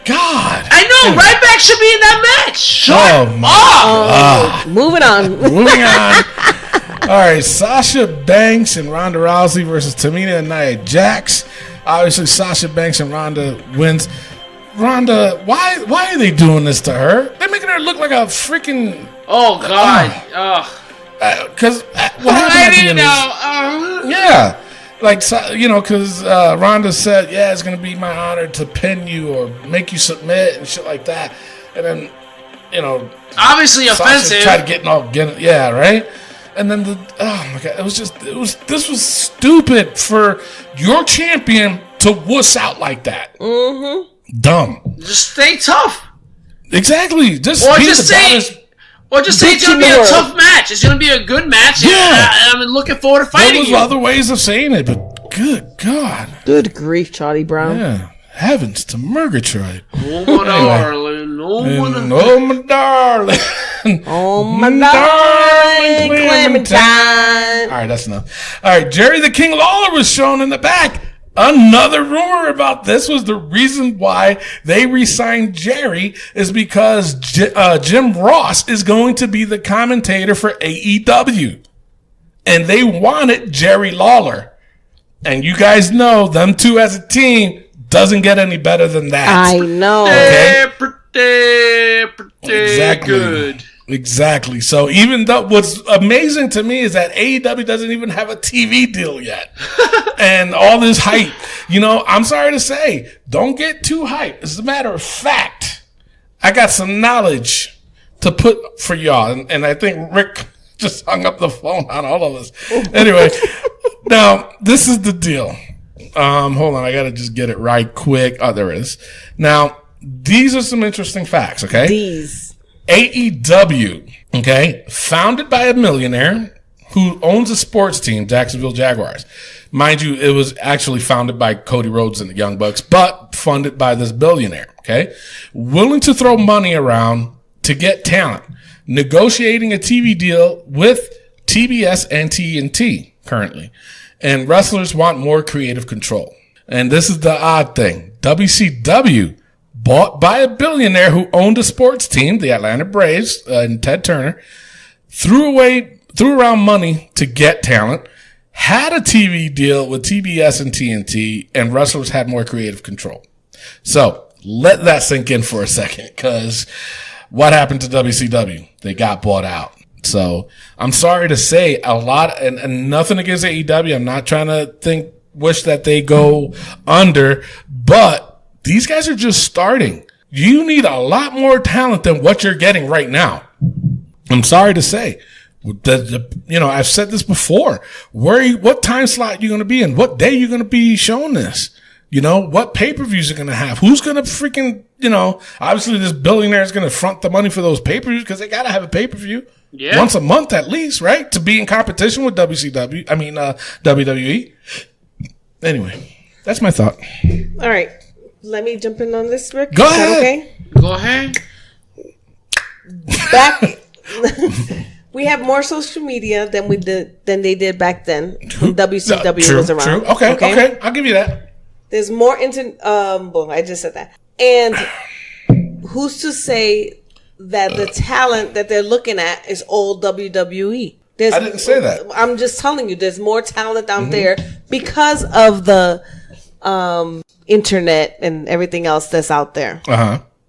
God. I know, Ryback should be in that match. Shut up. Moving on. All right, Sasha Banks and Ronda Rousey versus Tamina and Nia Jax. Obviously, Sasha Banks and Ronda wins. Ronda, why are they doing this to her? They're making her look like a freaking... Oh, God. Because what happened I didn't know. Yeah. Like, because Ronda said, it's going to be my honor to pin you or make you submit and shit like that. And then, obviously Sasha offensive. Tried to get right? And then oh my God, this was stupid for your champion to wuss out like that. Mm-hmm. Dumb. Just stay tough. Exactly. Just say it's going to be a tough match. It's going to be a good match. Yeah. And I'm looking forward to fighting you. There was other ways of saying it, but good God. Good grief, Charlie Brown. Yeah. Heavens to Murgatroyd. Oh, my darling. Oh, my darling. Oh, my darling Clementine. All right, that's enough. All right, Jerry the King Lawler was shown in the back. Another rumor about this was the reason why they re-signed Jerry is because Jim Ross is going to be the commentator for AEW. And they wanted Jerry Lawler. And you guys know them two as a team doesn't get any better than that. I know. Okay? Pretty good. Exactly. So even though what's amazing to me is that AEW doesn't even have a TV deal yet. And all this hype, I'm sorry to say, don't get too hyped. As a matter of fact, I got some knowledge to put for y'all. And I think Rick just hung up the phone on all of us. Anyway, now this is the deal. Hold on. I got to just get it right quick. Oh, there it is. Now, these are some interesting facts, okay? AEW, okay, founded by a millionaire who owns a sports team, Jacksonville Jaguars. Mind you, it was actually founded by Cody Rhodes and the Young Bucks, but funded by this billionaire, okay? Willing to throw money around to get talent. Negotiating a TV deal with TBS and TNT currently. And wrestlers want more creative control. And this is the odd thing. WCW, bought by a billionaire who owned a sports team, the Atlanta Braves, and Ted Turner, threw around money to get talent, had a TV deal with TBS and TNT, and wrestlers had more creative control. So let that sink in for a second, because what happened to WCW? They got bought out. So I'm sorry to say a lot, and nothing against AEW. I'm not trying to wish that they go under, but these guys are just starting. You need a lot more talent than what you're getting right now. I'm sorry to say. I've said this before. What time slot you going to be in? What day you going to be showing this? You know, what pay-per-views are going to have? Who's going to freaking, you know, obviously this billionaire is going to front the money for those pay-per-views because they got to have a pay-per-view once a month at least, right? To be in competition with WWE. Anyway, that's my thought. All right. Let me jump in on this, Rick. Go Is that ahead. okay? Go ahead. Back, we have more social media than they did back then when WCW was around. True. Okay. I'll give you that. There's more well, I just said that. And who's to say that the talent that they're looking at is old WWE? I didn't say that. I'm just telling you, there's more talent out there because of the internet and everything else that's out there.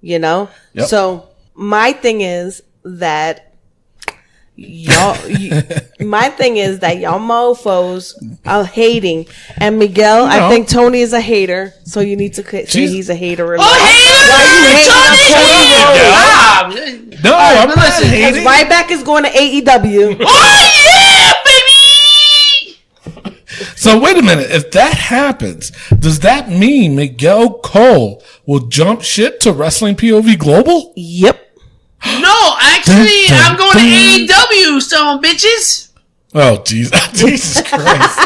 You know? Yep. So my thing is that y'all mofos are hating, and Miguel, I think Tony is a hater, so you need to say he's a hater. No, I'm not hating. Ryback is going to AEW. Oh yeah, baby! So wait a minute. If that happens, does that mean Miguel Cole will jump shit to Wrestling POV Global? Yep. No, actually, I'm going to AEW, some bitches. Oh, Jesus Christ.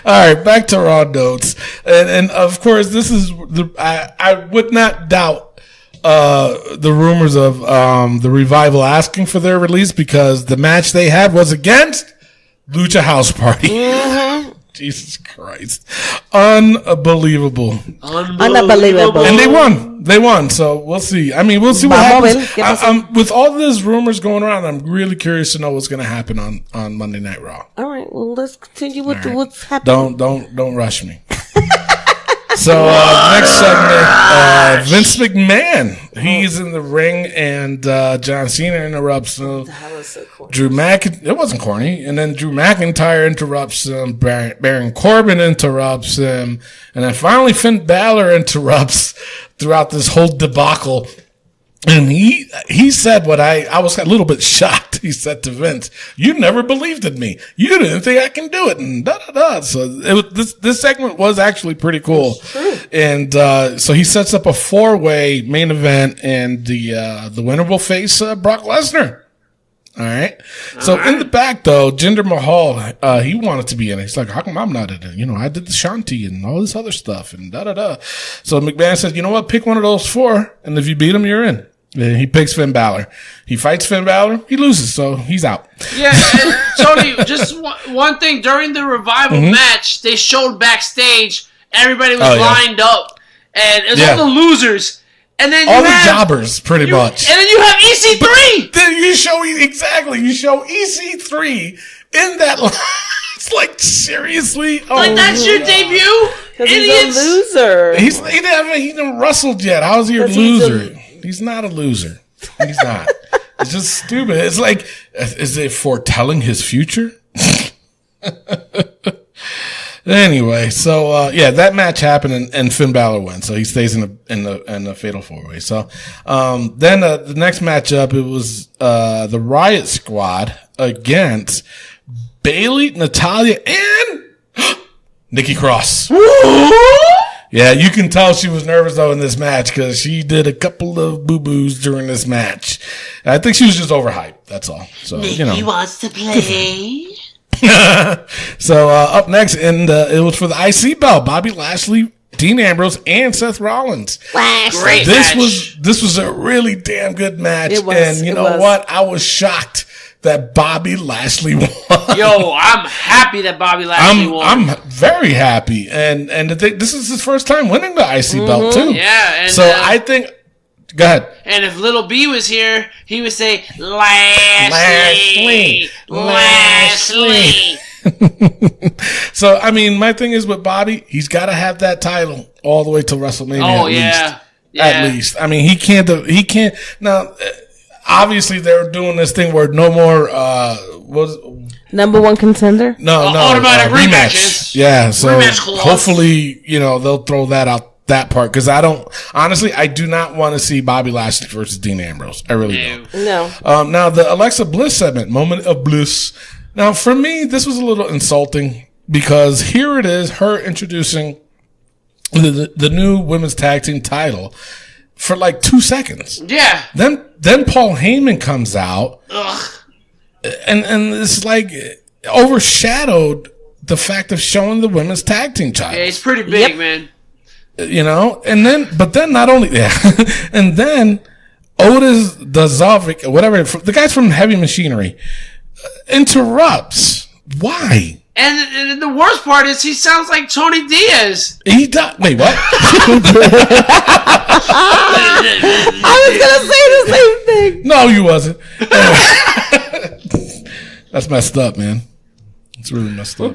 All right, back to Raw notes. And of course, this is I would not doubt the rumors of the Revival asking for their release because the match they had was against Lucha House Party. Jesus Christ. Unbelievable. Unbelievable. And they won. So we'll see. I mean, we'll see what happens. With all these rumors going around, I'm really curious to know what's going to happen on Monday Night Raw. All right. Well, let's continue with what's happening. Don't rush me. So next segment, Vince McMahon. He's in the ring, and John Cena interrupts him. That was so corny. It wasn't corny. And then Drew McIntyre interrupts him. Baron Corbin interrupts him. And then finally Finn Balor interrupts throughout this whole debacle. And he said what I was a little bit shocked. He said to Vince, "You never believed in me. You didn't think I can do it." And So this segment was actually pretty cool. And so he sets up a 4-way main event, and the winner will face Brock Lesnar. All right. In the back though, Jinder Mahal, he wanted to be in it. He's like, "How come I'm not in it? You know, I did the Shanti and all this other stuff and So McMahon says, "You know what? Pick one of those 4, and if you beat him, you're in." And he picks Finn Balor. He fights Finn Balor. He loses, so he's out. Yeah, and Tony, just one thing. During the Revival match, they showed backstage, everybody was lined up, and it was all the losers. And then all the jobbers, pretty much. And then you have EC3. Then you show EC3 in that line. It's like, seriously? Like, that's your debut? Because he's a loser. He didn't wrestled yet. How is he a loser? He's not a loser. He's not. It's just stupid. It's like, is it foretelling his future? Anyway, so that match happened, and Finn Balor wins, so he stays in the Fatal 4-Way. So then the next matchup, it was the Riot Squad against Bayley, Natalya, and Nikki Cross. Yeah, you can tell she was nervous though in this match because she did a couple of boo-boos during this match. I think she was just overhyped. That's all. So Nikki wants to play. So up next, and it was for the IC belt, Bobby Lashley, Dean Ambrose, and Seth Rollins. Great this match. This was a really damn good match. It was, and you know what? I was shocked that Bobby Lashley won. Yo, I'm happy that Bobby Lashley won. I'm very happy, and this is his first time winning the IC belt too. Yeah, and so I think. Go ahead. And if Little B was here, he would say Lashley. So I mean, my thing is with Bobby, he's got to have that title all the way to WrestleMania. Oh At least. I mean, he can't. Now. Obviously, they're doing this thing where no more number one contender. No, automatic rematches. Yeah, so rematch clause. Hopefully, they'll throw that part because I do not want to see Bobby Lashley versus Dean Ambrose. I really don't. No. Now the Alexa Bliss segment, Moment of Bliss. Now for me, this was a little insulting because here it is, her introducing the new women's tag team title for like 2 seconds. Yeah. Then Paul Heyman comes out. Ugh. And it's like overshadowed the fact of showing the women's tag team title. Yeah, he's pretty big, man. You know, but then not only that, and then Otis Dazovic, whatever, the guy's from Heavy Machinery, interrupts. Why? And the worst part is he sounds like Tony Diaz. He does. Wait, what? I was gonna say the same thing. No, you wasn't. That's messed up, man. It's really messed up.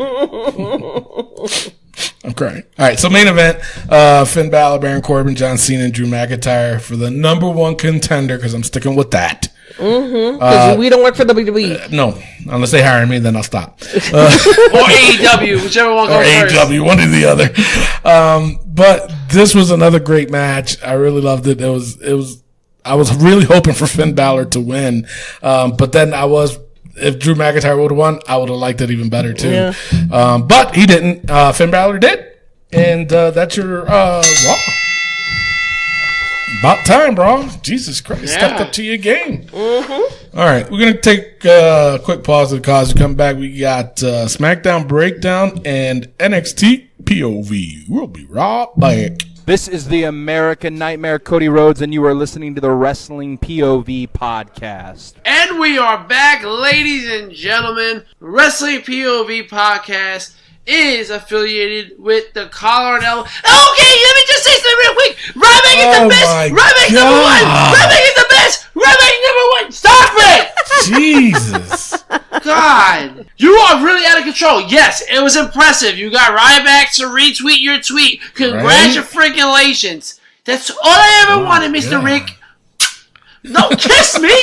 I'm crying. All right, so main event, Finn Balor, Baron Corbin, John Cena, and Drew McIntyre for the number one contender, because I'm sticking with that. Because we don't work for WWE. No, unless they hire me, then I'll stop. Or AEW, whichever one goes first. Or AEW, one or the other. But this was another great match. I really loved it. I was really hoping for Finn Balor to win. But then if Drew McIntyre would have won, I would have liked it even better too. Yeah. But he didn't. Finn Balor did. And that's your Raw. About time, bro. Jesus Christ. Yeah. Stepped up to your game. Mm-hmm. All right. We're going to take a quick pause to the cause. We come back. We got SmackDown Breakdown and NXT POV. We'll be right back. This is the American Nightmare, Cody Rhodes, and you are listening to the Wrestling POV podcast. And we are back, ladies and gentlemen. Wrestling POV podcast is affiliated with the Collar and Elbow. Okay, let me just say something real quick. Ryback is the best. Ryback is number one. Ryback is the best. Ryback is number one. Stop it. Jesus. God. You are really out of control. Yes, it was impressive. You got Ryback to retweet your tweet. Congratulations. That's all I ever wanted, Mr. Rick. No, kiss me.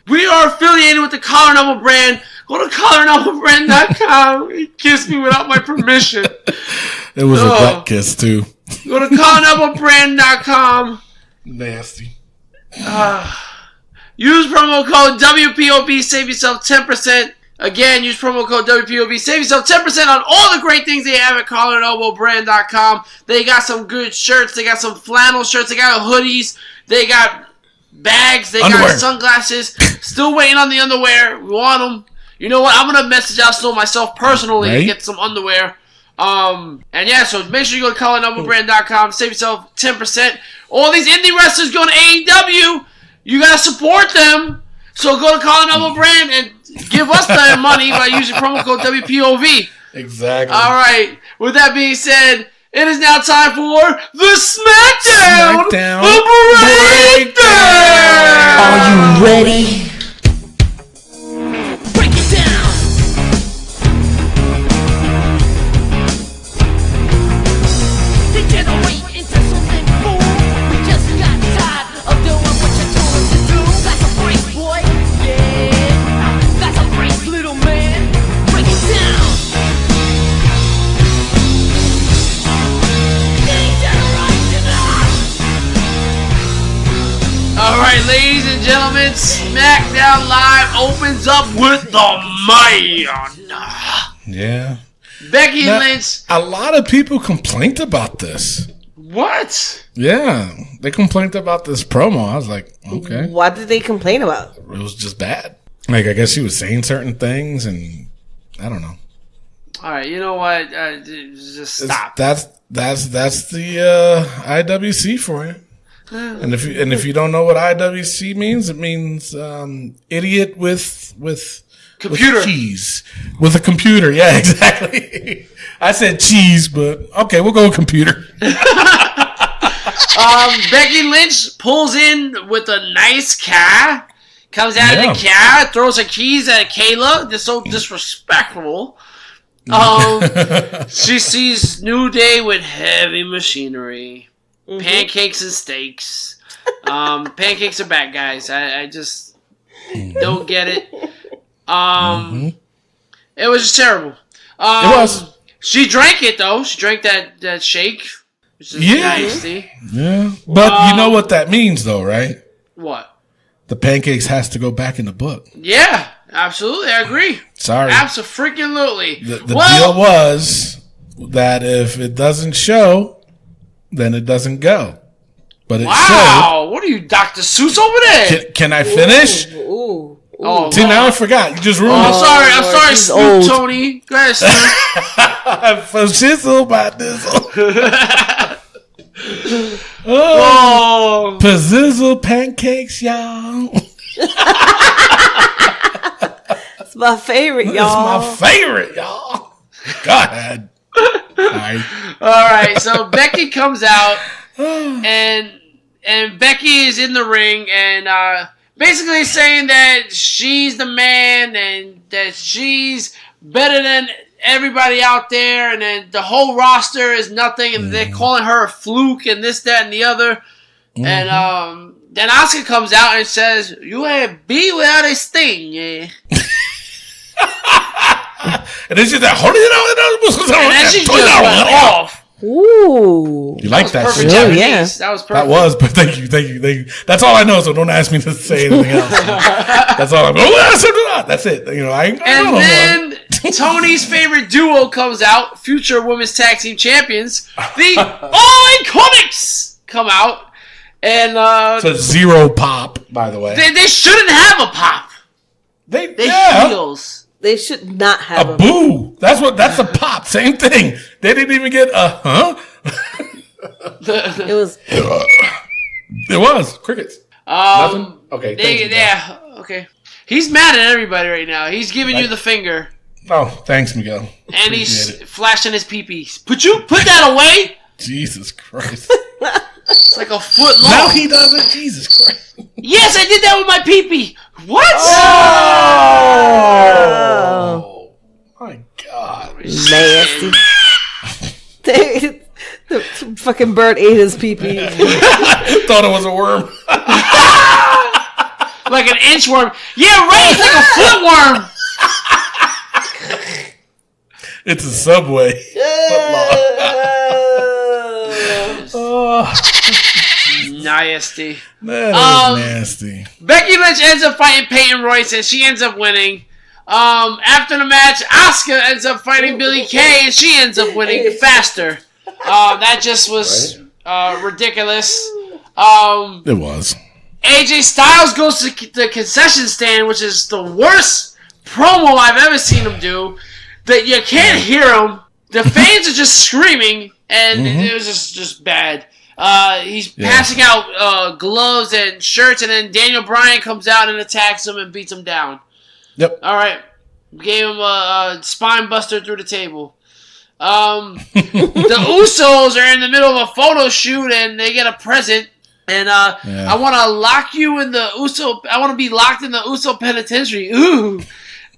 We are affiliated with the Collar and Elbow brand. Go to collarandelbowbrand.com and kiss me without my permission. It was a butt kiss, too. Go to collarandelbowbrand.com. Nasty. Use promo code WPOV. Save yourself 10%. Again, use promo code WPOV. Save yourself 10% on all the great things they have at collarandelbowbrand.com. They got some good shirts. They got some flannel shirts. They got hoodies. They got bags. They got sunglasses. Still waiting on the underwear. We want them. You know what? I'm going to message out Snow myself personally to get some underwear. And yeah, so make sure you go to collarandelbowbrand.com. Save yourself 10%. All these indie wrestlers going to AEW. You got to support them. So go to Collar and Elbow Brand and give us the money by using promo code WPOV. Exactly. All right. With that being said, it is now time for the SmackDown Breakdown. Are you ready? Break it down. Degenerate into something fool. We just got tired of doing what you told us to do. That's a break, boy. Yeah, that's a break, little man. Break it down. Alright, ladies and gentlemen, SmackDown Live opens up with the man. Yeah. Becky Lynch. A lot of people complained about this. What? Yeah. They complained about this promo. I was like, okay. What did they complain about? It was just bad. Like, I guess she was saying certain things, and I don't know. Alright, you know what? Just stop. That's the IWC for you. And if you don't know what IWC means, it means idiot with computer with keys with a computer. Yeah, exactly. I said cheese, but okay, we'll go with computer. Becky Lynch pulls in with a nice car, comes out of the car, throws her keys at Kayla. They're so disrespectful. She sees New Day with heavy machinery. Pancakes and steaks. Pancakes are bad, guys. I just don't get it. It was just terrible. It was. She drank it though. She drank that shake, which is nasty. Yeah, but you know what that means, though, right? What? The pancakes has to go back in the book. Yeah, absolutely. I agree. Sorry. Absolutely. The deal was that if it doesn't show, then it doesn't go. But it wow, what are you, Dr. Seuss over there? Can I finish? Ooh. Oh, See, now I forgot. You just ruined I'm it. sorry, he's Snoop old. Tony. Go ahead, Snoop. For shizzle by dizzle. Oh. Pazzizzle pancakes, y'all. It's my favorite, It's y'all. my favorite, y'all. Go ahead. All right, so Becky comes out, and Becky is in the ring, and basically saying that she's the man, and that she's better than everybody out there, and then the whole roster is nothing, and they're calling her a fluke, and this, that, and the other. And then Asuka comes out and says, "You ain't be without a sting, yeah." And then she's like, And then she just went off. Ooh. You like that Perfect shit? Oh, Japanese. yeah. That was perfect. That was, but thank you. That's all I know, so don't ask me to say anything else. That's all I'm That's it. You know, I don't And know then Tony's favorite duo comes out, future women's tag team champions, the Iconics come out, and It's a zero pop, by the way. they shouldn't have a pop. They They heels. They should not have a boo. That's a pop. Same thing. They didn't even get a huh. It was. It was crickets. Nothing? Okay. thanks, Miguel. Yeah. Okay. He's mad at everybody right now. He's giving you the finger, Oh, thanks, Miguel. and he's Appreciate it. flashing his pee-pees. Put that away. Jesus Christ. It's like a foot long. Now he does it. Jesus Christ. Yes, I did that with my pee-pee. What? Oh my God. Nasty. The fucking bird ate his pee-pee. Thought it was a worm. Like an inchworm. Yeah, right. It's like a footworm. It's a Subway. Oh, Nasty. that is nasty. Becky Lynch ends up fighting Peyton Royce, and she ends up winning. After the match, Asuka ends up fighting Billie Kay, and she ends up winning faster. That just was ridiculous. It was. AJ Styles goes to the concession stand, which is the worst promo I've ever seen him do. That you can't hear him. The fans are just screaming, and it was just bad. He's passing out gloves and shirts, and then Daniel Bryan comes out and attacks him and beats him down. Yep. All right. Gave him a spine buster through the table. The Usos are in the middle of a photo shoot, and they get a present. And I want to lock you in the Uso. I want to be locked in the Uso penitentiary. Ooh.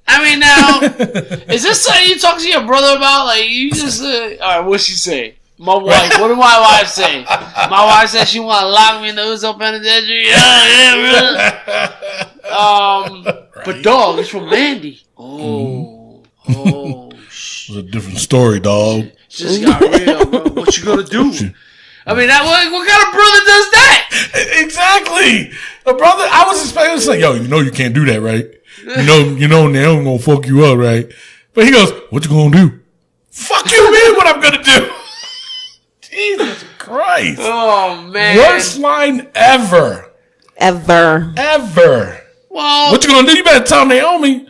I mean, now, is this something you talk to your brother about? Like, you just, all right, what'd she say? My wife. What did my wife say? My wife said she want to lock me in the Uso penitentiary. But dog, it's from Mandy. Oh, It was a different story, dog. just got real, bro. What you gonna do? I mean, what kind of brother does that? Exactly. A brother, I was expecting to say, yo, you know you can't do that, right? You know Naomi gonna fuck you up, right? But he goes, what you gonna do? Fuck you, man, what I'm gonna do? Jesus Christ. Oh, man. Worst line ever. Ever. Well, What you gonna do? You better tell Naomi.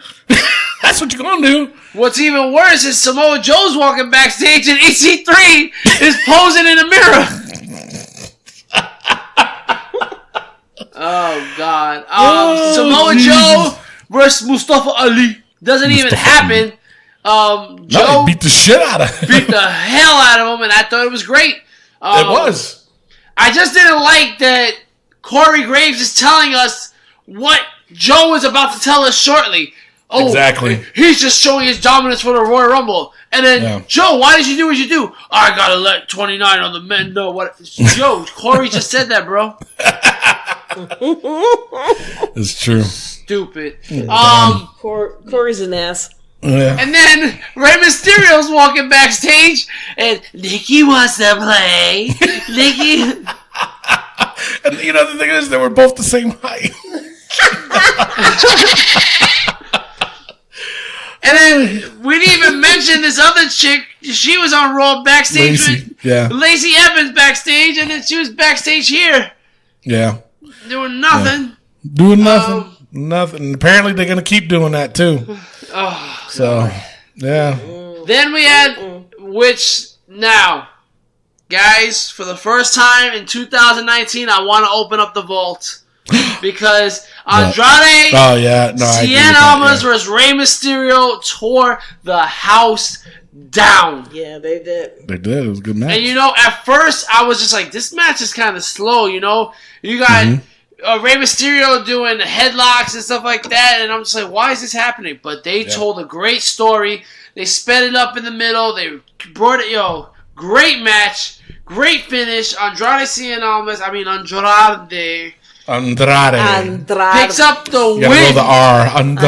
That's what you're gonna do. what's even worse is Samoa Joe's walking backstage and EC3 is posing in the mirror. Oh, God. Samoa Joe versus Mustafa Ali. Doesn't even happen. No, Joe he beat the shit out of him. beat the hell out of him, and I thought it was great. It was. I just didn't like that Corey Graves is telling us what Joe is about to tell us shortly. Oh, Exactly. He's just showing his dominance for the Royal Rumble. And then, Joe, why did you do what you do? I gotta let 29 on the men know what... Joe, Corey just said that, bro. It's true. Stupid. Corey's an ass. Yeah. And then Rey Mysterio's walking backstage, and Nikki wants to play. Nikki... And you know, the thing is, they were both the same height. And then we We didn't even mention this other chick. She was on Raw backstage with Lacey Evans backstage, and then she was backstage here. Yeah. Doing nothing. Nothing. Apparently they're going to keep doing that too. Oh, so, yeah. Then we had, now, guys, for the first time in 2019, I want to open up the vault. Because Andrade Cien Almas versus Rey Mysterio tore the house down. Yeah, they did. They did. It was a good match. And at first I was just like, this match is kind of slow. You got Rey Mysterio doing headlocks and stuff like that, and I'm just like, why is this happening? But they told a great story. They sped it up in the middle. They brought it. Great match, great finish. Andrade picks up the win. You gotta go the R. Andrade.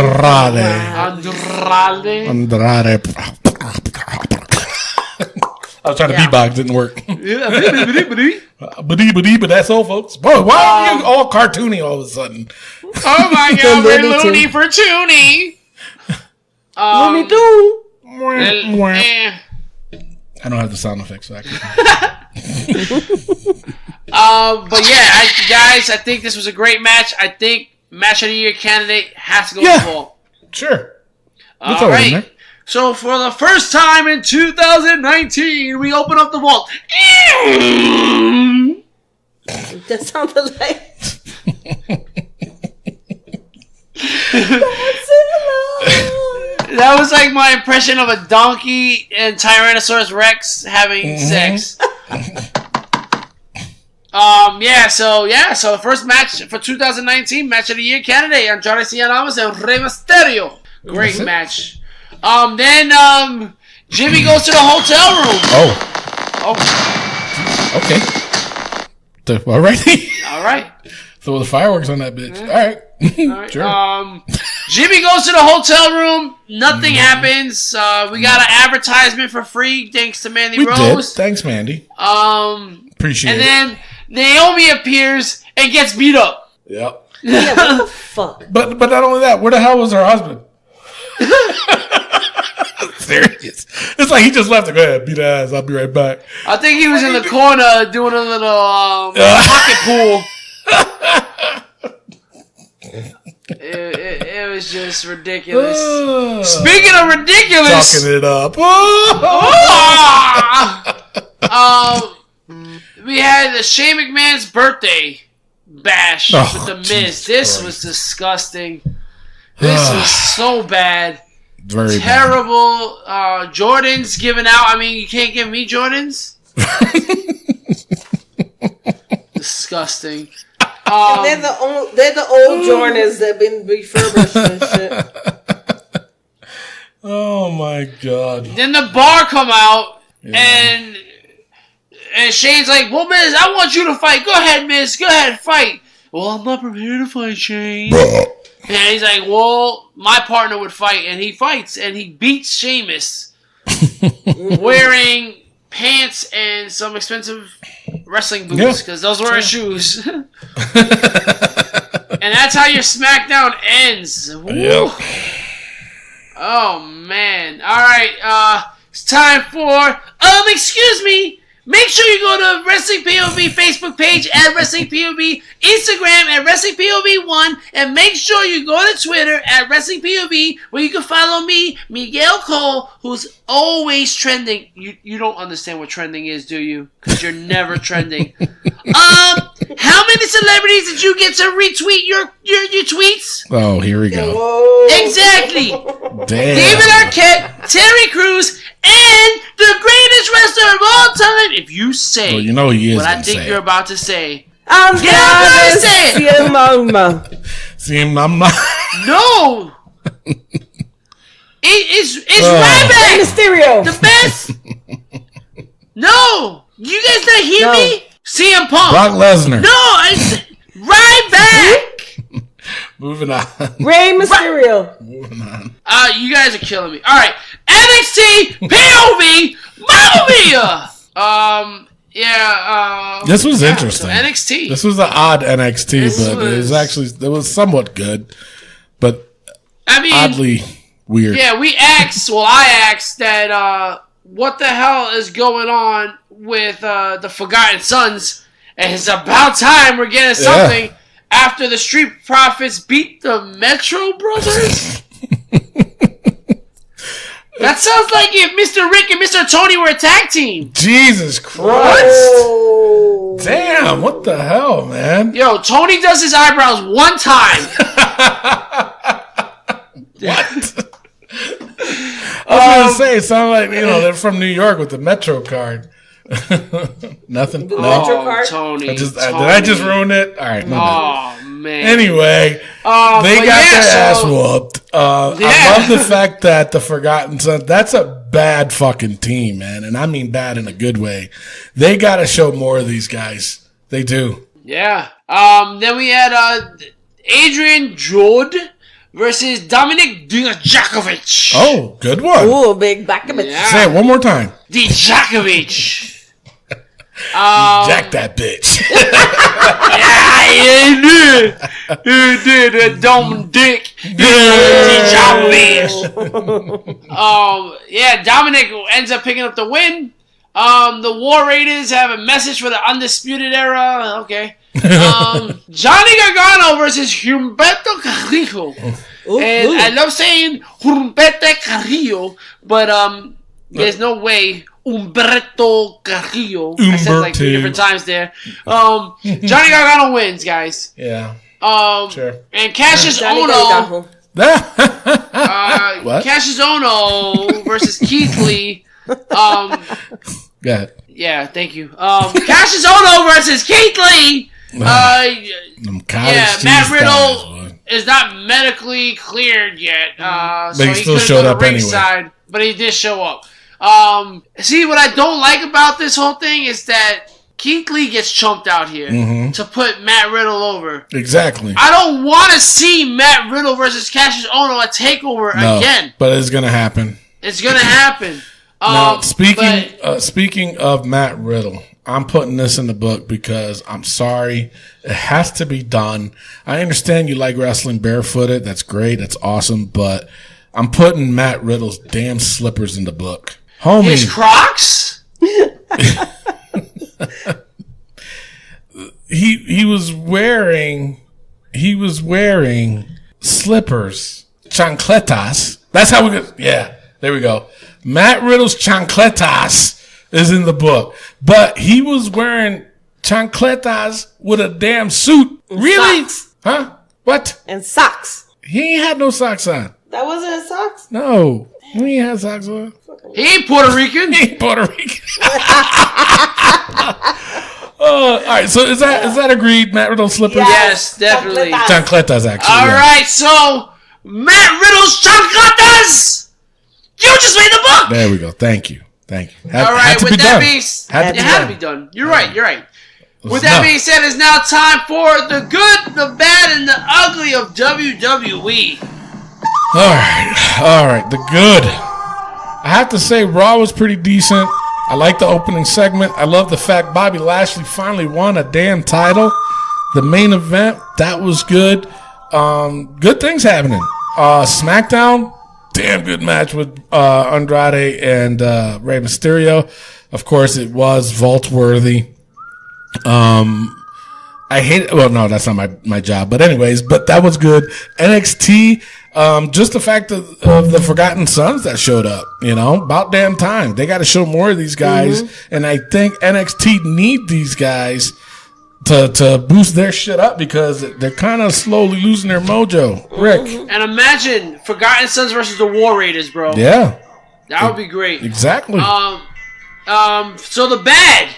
I was trying to beatbox, didn't work. But that's all, folks. Boy, why are you all cartoony all of a sudden? Oh my God, we're loony for toony. Looney Tune. I don't have the sound effects back. But yeah, guys, I think this was a great match. I think match of the year candidate has to go to the vault. Sure. All right. So for the first time in 2019, we open up the vault. That sounded like. That was like my impression of a donkey and Tyrannosaurus Rex having sex. So the first match for 2019, match of the year candidate, Andrade Cien Almas and Rey Mysterio. Great match. Then Jimmy goes to the hotel room. Oh. Okay. Alrighty. All right. Throw the fireworks on that bitch. All right. Sure. Jimmy goes to the hotel room. Nothing happens. We got an advertisement for free thanks to Mandy Rose. Did. Thanks, Mandy. Appreciate it. And then Naomi appears and gets beat up. Yep. Yeah, what the fuck? But not only that, where the hell was her husband? Serious. It's like he just left her. Go ahead, beat her ass. I'll be right back. I think he was in the corner doing a little pocket pool. It was just ridiculous. Speaking of ridiculous, talking it up. We had the Shane McMahon's birthday bash with the Miz. This was disgusting. This was so bad. Very terrible. Jordans given out. I mean, you can't give me Jordans. Disgusting. And they're the old Jordans that been refurbished and shit. Oh my God. Then the bar come out and Shane's like, well, Miz, I want you to fight. Go ahead, Miz. Go ahead, fight. Well, I'm not prepared to fight, Shane. And he's like, well, my partner would fight. And he fights. And he beats Sheamus. Wearing pants and some expensive wrestling boots. Because those were his shoes. And that's how your SmackDown ends. Yep. Oh, man. All right. It's time for... excuse me. Make sure you go to Wrestling POV Facebook page at Wrestling POV, Instagram at Wrestling POV1, and make sure you go to Twitter at Wrestling POV, where you can follow me, Miguel Cole, who's always trending. You don't understand what trending is, do you? Because you're never trending. How many celebrities did you get to retweet your tweets? Oh, here we go. Whoa. Exactly. Damn. David Arquette, Terry Crews, and the greatest wrestler of all time. If you say he is what I think you're about to say, I'm get out there and say it. Mama. No. It's Ryback. Mysterio. The best. No. You guys not hear me? CM Punk. Brock Lesnar. No, it's Ryback. Moving on. Rey Mysterio. Moving on. You guys are killing me. All right. NXT POV Mamma Mia. This was interesting. So NXT. This was an odd NXT, but it was somewhat good. But I mean, oddly weird. Yeah, I asked that, what the hell is going on with the Forgotten Sons? And it's about time we're getting something after the Street Profits beat the Metro Brothers. That sounds like if Mr. Rick and Mr. Tony were a tag team. Jesus Christ. Oh. Damn, what the hell, man? Yo, Tony does his eyebrows one time. What? I was going to say, it sounded like, they're from New York with the Metro card. Nothing? No? Metro card? Tony. Did I just ruin it? All right, no. Oh, man. Anyway, they got their ass whooped. I love the fact that the Forgotten Sons, that's a bad fucking team, man. And I mean bad in a good way. They got to show more of these guys. They do. Yeah. Then we had Adrian Jod versus Dominic Dijakovic. Oh, good one. Ooh, big back of it. Yeah. Say it one more time. Dijakovic. Jack that bitch. Yeah, you did a dumb dick. Dijakovic. Yeah, Dominic ends up picking up the win. The War Raiders have a message for the Undisputed Era. Okay. Johnny Gargano versus Humberto Carrillo. And I love saying Humberto Carrillo, but there's no way Humberto Carrillo. I said like 3 different times there. Johnny Gargano wins, guys. Yeah. Sure. And Cassius Johnny Ono. What? Cassius Ono versus Keith Lee. Yeah. Yeah, thank you. Cassius Ono versus Keith Lee. Matt Riddle is not medically cleared yet, so he still showed up anyway. But he did show up. See, what I don't like about this whole thing is that Keith Lee gets chumped out here to put Matt Riddle over. Exactly. I don't want to see Matt Riddle versus Cassius Ono at TakeOver again. But it's gonna happen. It's gonna happen. Now, speaking of Matt Riddle, I'm putting this in the book because I'm sorry. It has to be done. I understand you like wrestling barefooted. That's great. That's awesome. But I'm putting Matt Riddle's damn slippers in the book. Homie. His Crocs? He was wearing slippers. Chancletas. That's how we go. Yeah. There we go. Matt Riddle's chancletas is in the book. But he was wearing chancletas with a damn suit. And really? socks. Huh? What? And socks. He ain't had no socks on. That wasn't his socks? No. He ain't had socks on. He ain't Puerto Rican. He ain't Puerto Rican. All right, so is that agreed? Matt Riddle's slippers? Yes, definitely. Chancletas, actually. All right, so Matt Riddle's chancletas. You just made the book. There we go. Thank you. All right, with that being said, it had to be done. You're right. With that being said, it's now time for the good, the bad, and the ugly of WWE. All right, the good. I have to say, Raw was pretty decent. I like the opening segment. I love the fact Bobby Lashley finally won a damn title. The main event, that was good. Good things happening. SmackDown, damn good match with Andrade and Rey Mysterio. Of course, it was vault-worthy. I hate it. Well, no, that's not my job. But anyways, that was good. NXT, just the fact of the Forgotten Sons that showed up, about damn time. They got to show more of these guys. And I think NXT need these guys to boost their shit up because they're kind of slowly losing their mojo. Rick. And imagine Forgotten Sons versus the War Raiders, bro. Yeah. That would be great. Exactly. So the bad.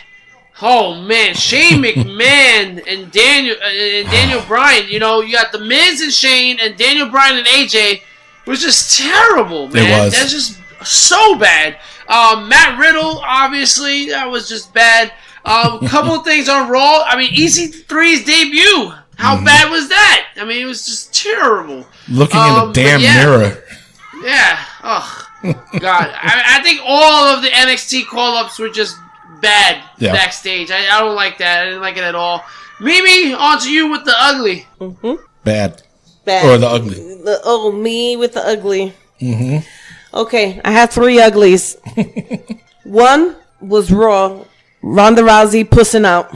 Oh man, Shane McMahon and Daniel Bryan. You got the Miz and Shane and Daniel Bryan and AJ was just terrible, man. It was. That's just so bad. Matt Riddle, obviously, that was just bad. Couple of things on Raw. I mean, EC3's debut. How bad was that? I mean, it was just terrible. Looking in the damn mirror. Yeah. Oh God. I think all of the NXT call-ups were just bad backstage. I don't like that. I didn't like it at all. Mimi, on to you with the ugly. Mm-hmm. Bad. Or the ugly. Me with the ugly. Mm-hmm. Okay, I had 3 uglies. One was Raw. Ronda Rousey pussing out.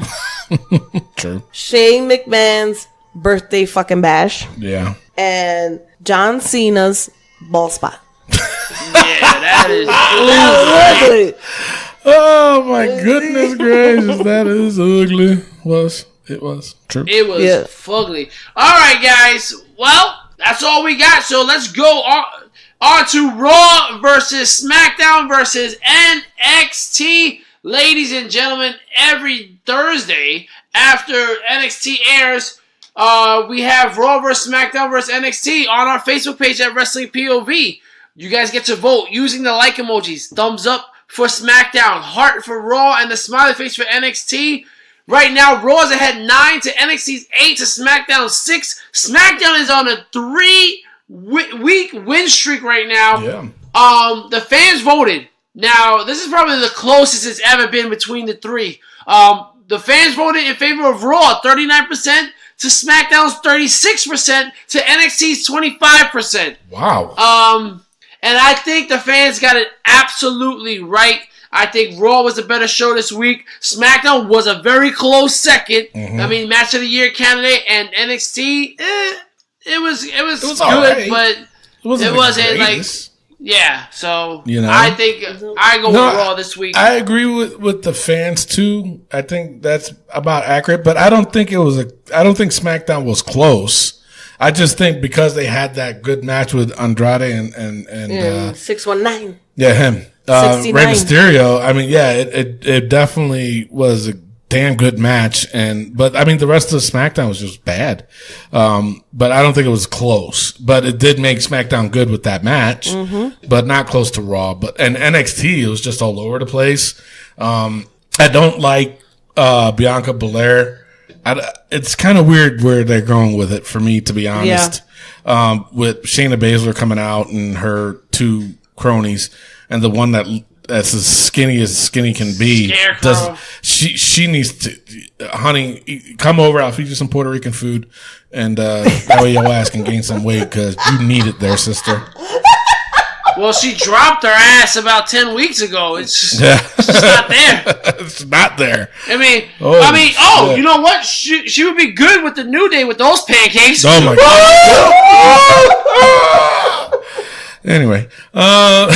True. Shane McMahon's birthday fucking bash. Yeah. And John Cena's ball spot. That is Ugly. Oh my goodness gracious, that is ugly. It was true. It was fugly. All right, guys. Well, that's all we got. So let's go on to Raw versus SmackDown versus NXT. Ladies and gentlemen, every Thursday after NXT airs, we have Raw versus SmackDown versus NXT on our Facebook page at Wrestling POV. You guys get to vote using the like emojis. Thumbs up for SmackDown, heart for Raw, and the smiley face for NXT. Right now, Raw is ahead 9 to NXT's 8 to SmackDown 6. SmackDown is on a 3-week win streak right now. Yeah. The fans voted. Now, this is probably the closest it's ever been between the three. The fans voted in favor of Raw, 39%, to SmackDown's 36%, to NXT's 25%. Wow. And I think the fans got it absolutely right. I think Raw was a better show this week. SmackDown was a very close second. Mm-hmm. I mean, Match of the Year candidate, and NXT, it was good, right. but it wasn't like, yeah. So I think I go with Raw this week. I agree with the fans too. I think that's about accurate, but I don't think SmackDown was close. I just think because they had that good match with Andrade and 619. Yeah, him. Rey Mysterio. I mean, yeah, it definitely was a damn good match, but I mean the rest of SmackDown was just bad. But I don't think it was close. But it did make SmackDown good with that match, but not close to Raw. And NXT, it was just all over the place. I don't like Bianca Belair. It's kind of weird where they're going with it, for me, to be honest. Yeah. With Shayna Baszler coming out and her 2 cronies, and the one that's as skinny can be. She needs to, honey, come over. I'll feed you some Puerto Rican food, and that way your ass can gain some weight because you need it there, sister. Well, she dropped her ass about 10 weeks ago. It's just not there. It's not there. I mean, you know what? She would be good with the New Day with those pancakes. Oh my god. Anyway, all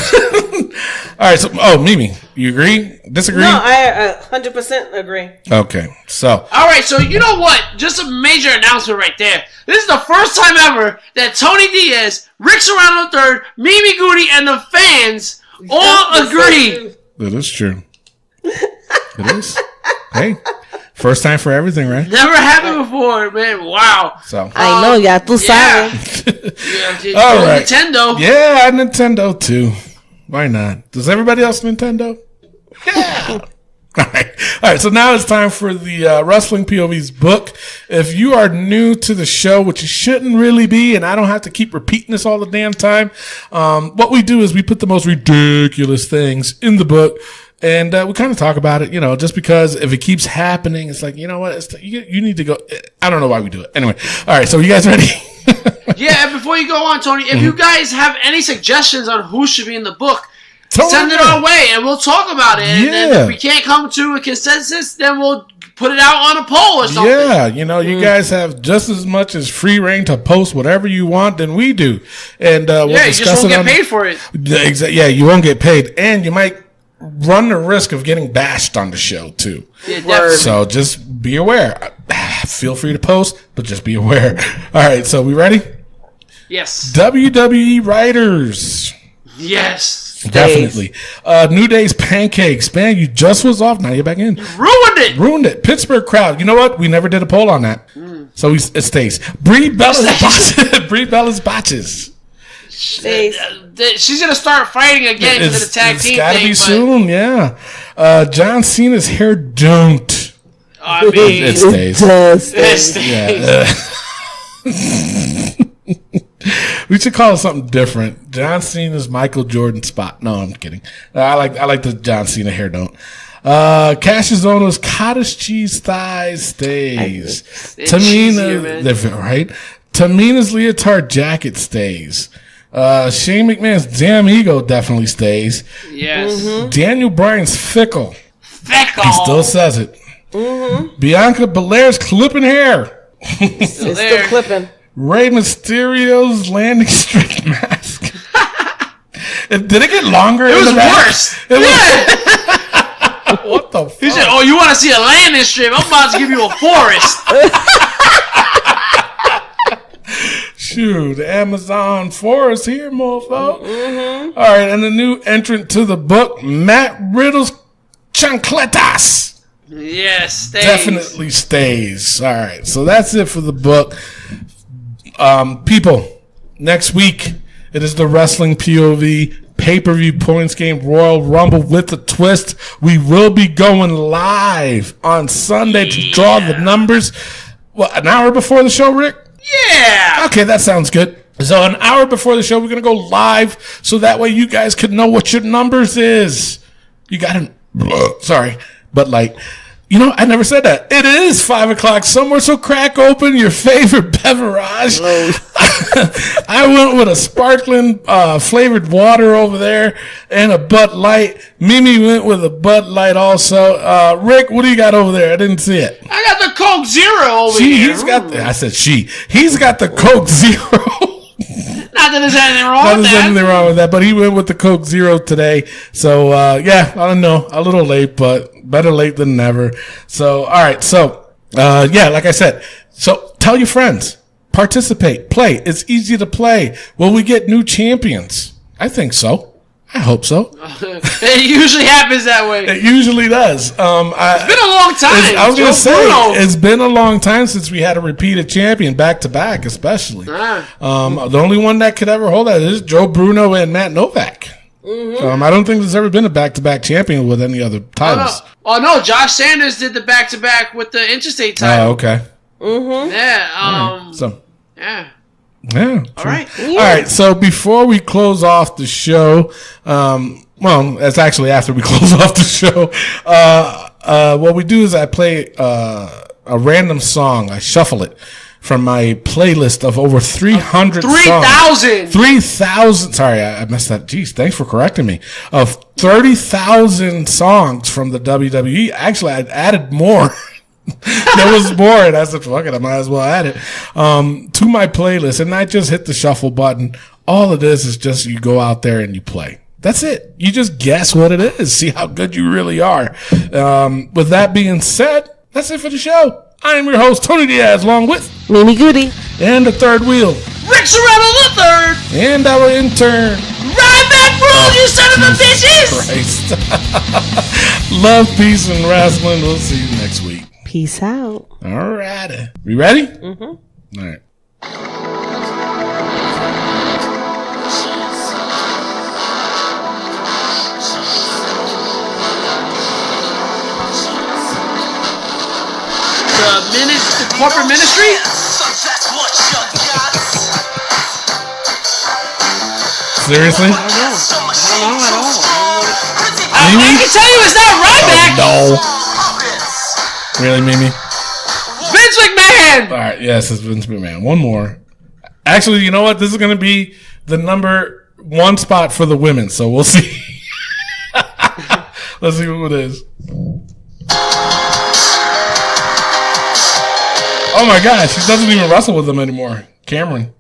right. So, Mimi, you agree? Disagree? No, I 100% agree. Okay, so all right. So you know what? Just a major announcement right there. This is the first time ever that Tony Diaz, Rick Serrano III, Mimi Goody, and the fans all agree. That is true. It is. Hey, first time for everything, right? Never happened before, man. Wow. So I know, ya tú sabes. All right. Nintendo. Yeah, Nintendo too. Why not? Does everybody else Nintendo? Yeah. All right. So now it's time for the Wrestling POV's book. If you are new to the show, which you shouldn't really be, and I don't have to keep repeating this all the damn time, what we do is we put the most ridiculous things in the book, and we kind of talk about it, just because if it keeps happening, it's like, you know what, you need to go. I don't know why we do it. Anyway, all right. So you guys ready? Yeah. And before you go on, Tony, if you guys have any suggestions on who should be in the book, send it our way, and we'll talk about it. And then if we can't come to a consensus, then we'll put it out on a poll or something. Yeah, you guys have just as much as free reign to post whatever you want than we do. And we'll discuss you just won't get paid for it. Yeah, you won't get paid. And you might run the risk of getting bashed on the show, too. Yeah, definitely. So just be aware. Feel free to post, but just be aware. All right, so we ready? Yes. WWE writers. Yes. Definitely. New Day's pancakes. Man, you just was off. Now you're back in. Ruined it. Pittsburgh crowd. You know what? We never did a poll on that. So it stays. Brie Bella's botches. Stays. She's going to start fighting again for the tag team thing. It's got to be soon, yeah. John Cena's hair don't. I mean, it stays. It stays. Yeah. We should call it something different. John Cena's Michael Jordan spot. No, I'm kidding. I like the John Cena hair don't. Cassius Ohno's cottage cheese thighs stays. Tamina, right? Tamina's leotard jacket stays. Shane McMahon's damn ego definitely stays. Yes. Daniel Bryan's fickle. Fickle. He still says it. Bianca Belair's clipping hair. It's still clipping. Rey Mysterio's landing strip mask. Did it get longer? It was worse. What the fuck? He said, "Oh, you want to see a landing strip? I'm about to give you a forest." Shoot, Amazon forest here, mofo. All right, and the new entrant to the book, Matt Riddle's chancletas. Yes, stays. Definitely stays. All right, so that's it for the book. People, next week it is the Wrestling POV pay-per-view points game Royal Rumble with a twist. We will be going live on Sunday to draw the numbers. What, an hour before the show, Rick? Yeah. Okay, that sounds good. So an hour before the show, we're going to go live so that way you guys can know what your numbers is. You got to, sorry, but like, you know, I never said that. It is 5 o'clock somewhere, so crack open your favorite beverage. I went with a sparkling flavored water over there and a Bud Light. Mimi went with a Bud Light also. Rick, what do you got over there? I didn't see it. I got the Coke Zero over here. He's got I said she. He's got the Coke Zero. Not that there's anything wrong with There's that. anything wrong with that, but he went with the Coke Zero today. So, yeah, I don't know. A little late, but better late than never. So, all right. So, yeah, like I said, so tell your friends, participate, play. It's easy to play. Will we get new champions? I think so. I hope so. It usually happens that way. It usually does. It's been a long time. I was going to say, Bruno. it's been a long time since we had a repeated champion back to back, especially. The only one that could ever hold that is Joe Bruno and Matt Novak. I don't think there's ever been a back-to-back champion with any other titles. Oh, no. Josh Sanders did the back-to-back with the interstate title. Oh, okay. Yeah. So, Yeah. yeah. All right. All right. So before we close off the show, well, that's actually after we close off the show. What we do is I play a random song. I shuffle it from my playlist of over 300 songs. 3,000. 3,000. Sorry, I messed that. Jeez, thanks for correcting me. Of 30,000 songs from the WWE. Actually, I added more. There was more, and I said, fuck it, I might as well add it to my playlist. And I just hit the shuffle button. All it is just you go out there and you play. That's it. You just guess what it is. See how good you really are. With that being said, that's it for the show. I am your host, Tony Diaz, along with Mimi Goody. And the third wheel. Rick Serrano the third. And our intern. Ryback Rule, you son of a bitches. Christ. Love, peace, and wrestling. We'll see you next week. Peace out. All righty. We ready? Mm-hmm. All right. The corporate ministry? Seriously? I don't know at all. I can tell you it's not Ryback. Oh, no. Really, Mimi? Vince McMahon. All right, yes, it's Vince McMahon. One more. Actually, you know what? This is going to be the number one spot for the women, so we'll see. Let's see who it is. Oh my gosh, she doesn't even wrestle with them anymore. Cameron.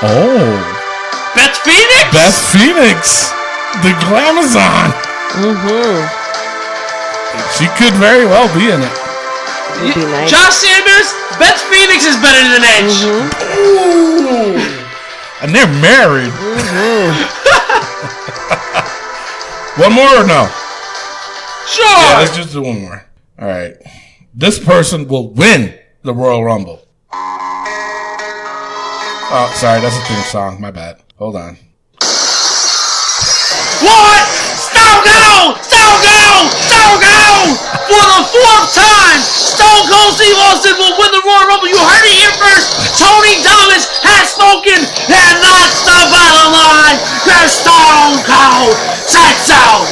Oh. Beth Phoenix? Beth Phoenix. The Glamazon. She could very well be in it. It'd be nice. Josh Sanders, Beth Phoenix is better than Edge. Ooh. And they're married. One more or no? Sure. Yeah, let's just do one more. All right. This person will win the Royal Rumble. Oh, sorry. That's a theme song. My bad. Hold on. What? Stone Cold! Stone Cold! Stone Cold! For the fourth time, Stone Cold Steve Austin will win the Royal Rumble. You heard it here first. Tony Thomas has spoken, and that's the bottom line. Because Stone Cold said so.